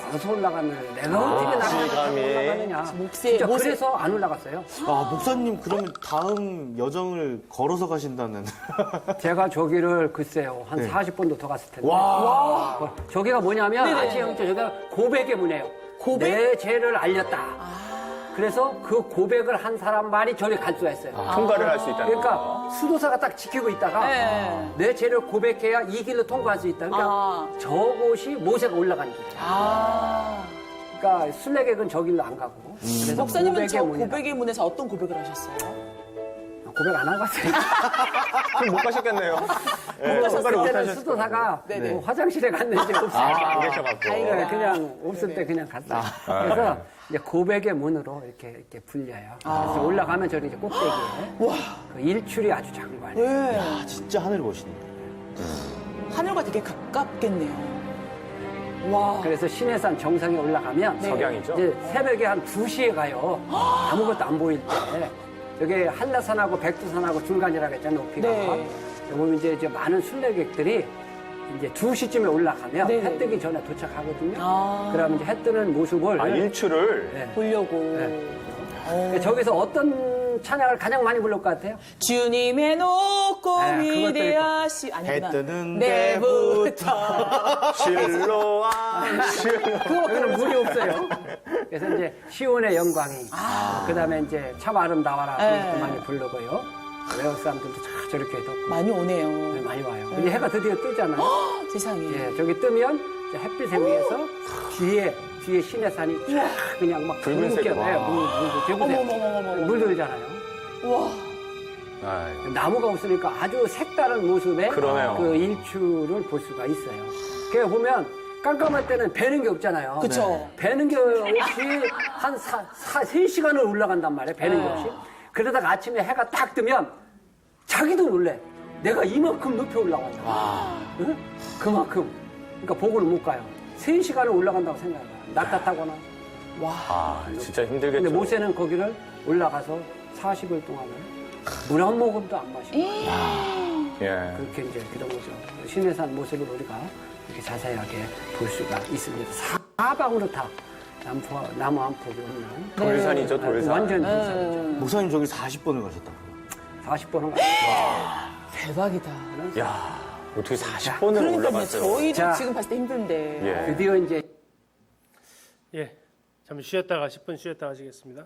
걸어서 올라가면 내가 어떻게 낙타를 타고 실감이. 올라가느냐. 목세- 진짜 모세- 그래서 안 올라갔어요. 아, 목사님 그러면 다음 여정을 걸어서 가신다는. 제가 저기를 글쎄요 한 네. 40번도 더 갔을 텐데. 저기가 뭐냐면 네네. 아시아 형제 저기가 고백의 문이에요. 고백? 내 죄를 알렸다. 그래서 그 고백을 한 사람만이 저리 갈 수가 있어요. 통과를 할 수 있다는 거. 그러니까 수도사가 딱 지키고 있다가 네. 내 죄를 고백해야 이 길로 통과할 수 있다. 그러니까 아. 저곳이 모세가 올라가는 길이에요. 아. 그러니까 순례객은 저 길로 안 가고. 그래서 목사님은 저 문이다. 고백의 문에서 어떤 고백을 하셨어요? 고백 안 하고 갔어요. 그럼 못 가셨겠네요. 예, 갔을 통과를 못 때는 하셨을 수도사가 네네. 뭐 화장실에 갔는지 없어요. 안 계셔갖고. 다행이다. 네, 그냥 없을 때 그냥 갔어요. 그래서 이제 고백의 문으로 이렇게 불려요. 그래서 올라가면 저기 이제 꼭대기에 그 일출이 아주 장관이에요. 네. 아, 진짜 하늘 멋있네. 하늘과 되게 가깝겠네요. 와. 그래서 신해산 정상에 올라가면 석양이죠? 이제 새벽에 한 2시에 가요. 아무것도 안 보일 때. 여기 한라산하고 백두산하고 중간이라고 했잖아요, 높이가. 네. 여기 이제 많은 순례객들이 이제 2시쯤에 올라가면 네네. 해 뜨기 전에 도착하거든요. 아. 그러면 이제 해 뜨는 모습을 아, 일출을. 네. 보려고. 그러니까 저기서 어떤 찬양을 가장 많이 부를 것 같아요? 주님의 높고 네, 그것도 위대하시 아니구나. 해 뜨는 내부터 실로아. 여기는 물이 없어요. 그래서 이제 시온의 영광이, 그다음에 이제 참 아름다워라 네. 그것도 많이 부르고요. 외국 사람들도 저렇게 해도 많이 오네요. 많이 와요. 이제 해가 드디어 뜨잖아요. 세상에. 예, 저기 뜨면 이제 햇빛에 의해서 뒤에 신해산이 쫙 그냥 막 붉은색으로. 어머머머머머. 물들잖아요. 와. 아이, 나무가 없으니까 아주 색다른 모습의 그러네요. 그 일출을 볼 수가 있어요. 그래 보면 깜깜할 때는 배는 게 없잖아요. 그쵸. 배는 게 없이 한 3시간을 올라간단 말이에요. 배는 게 네. 없이. 그러다가 아침에 해가 딱 뜨면 자기도 놀래. 내가 이만큼 높이 올라간다. 응? 그만큼. 그러니까 복을 못 가요. 3시간을 올라간다고 생각해요. 낙타 타거나. 아, 진짜 힘들겠죠. 근데 모세는 거기를 올라가서 40일 동안은 물 한 모금도 안 마시고 예. 그렇게 이제 그런 거죠. 신해산 모습을 우리가 이렇게 자세하게 볼 수가 있습니다. 사방으로 다 나무 한 폭이 없는 돌산이죠, 돌산. 완전 돌산이죠. 목사님 저기 40번을 가셨다고요. 40번은 대박이다. 야, 어떻게 40번을 그러니까요. 올라갔어요? 저희도 자. 지금 봤을 때 힘든데. 예. 드디어 이제 예, 잠시 쉬었다가 10분 쉬었다 하시겠습니다.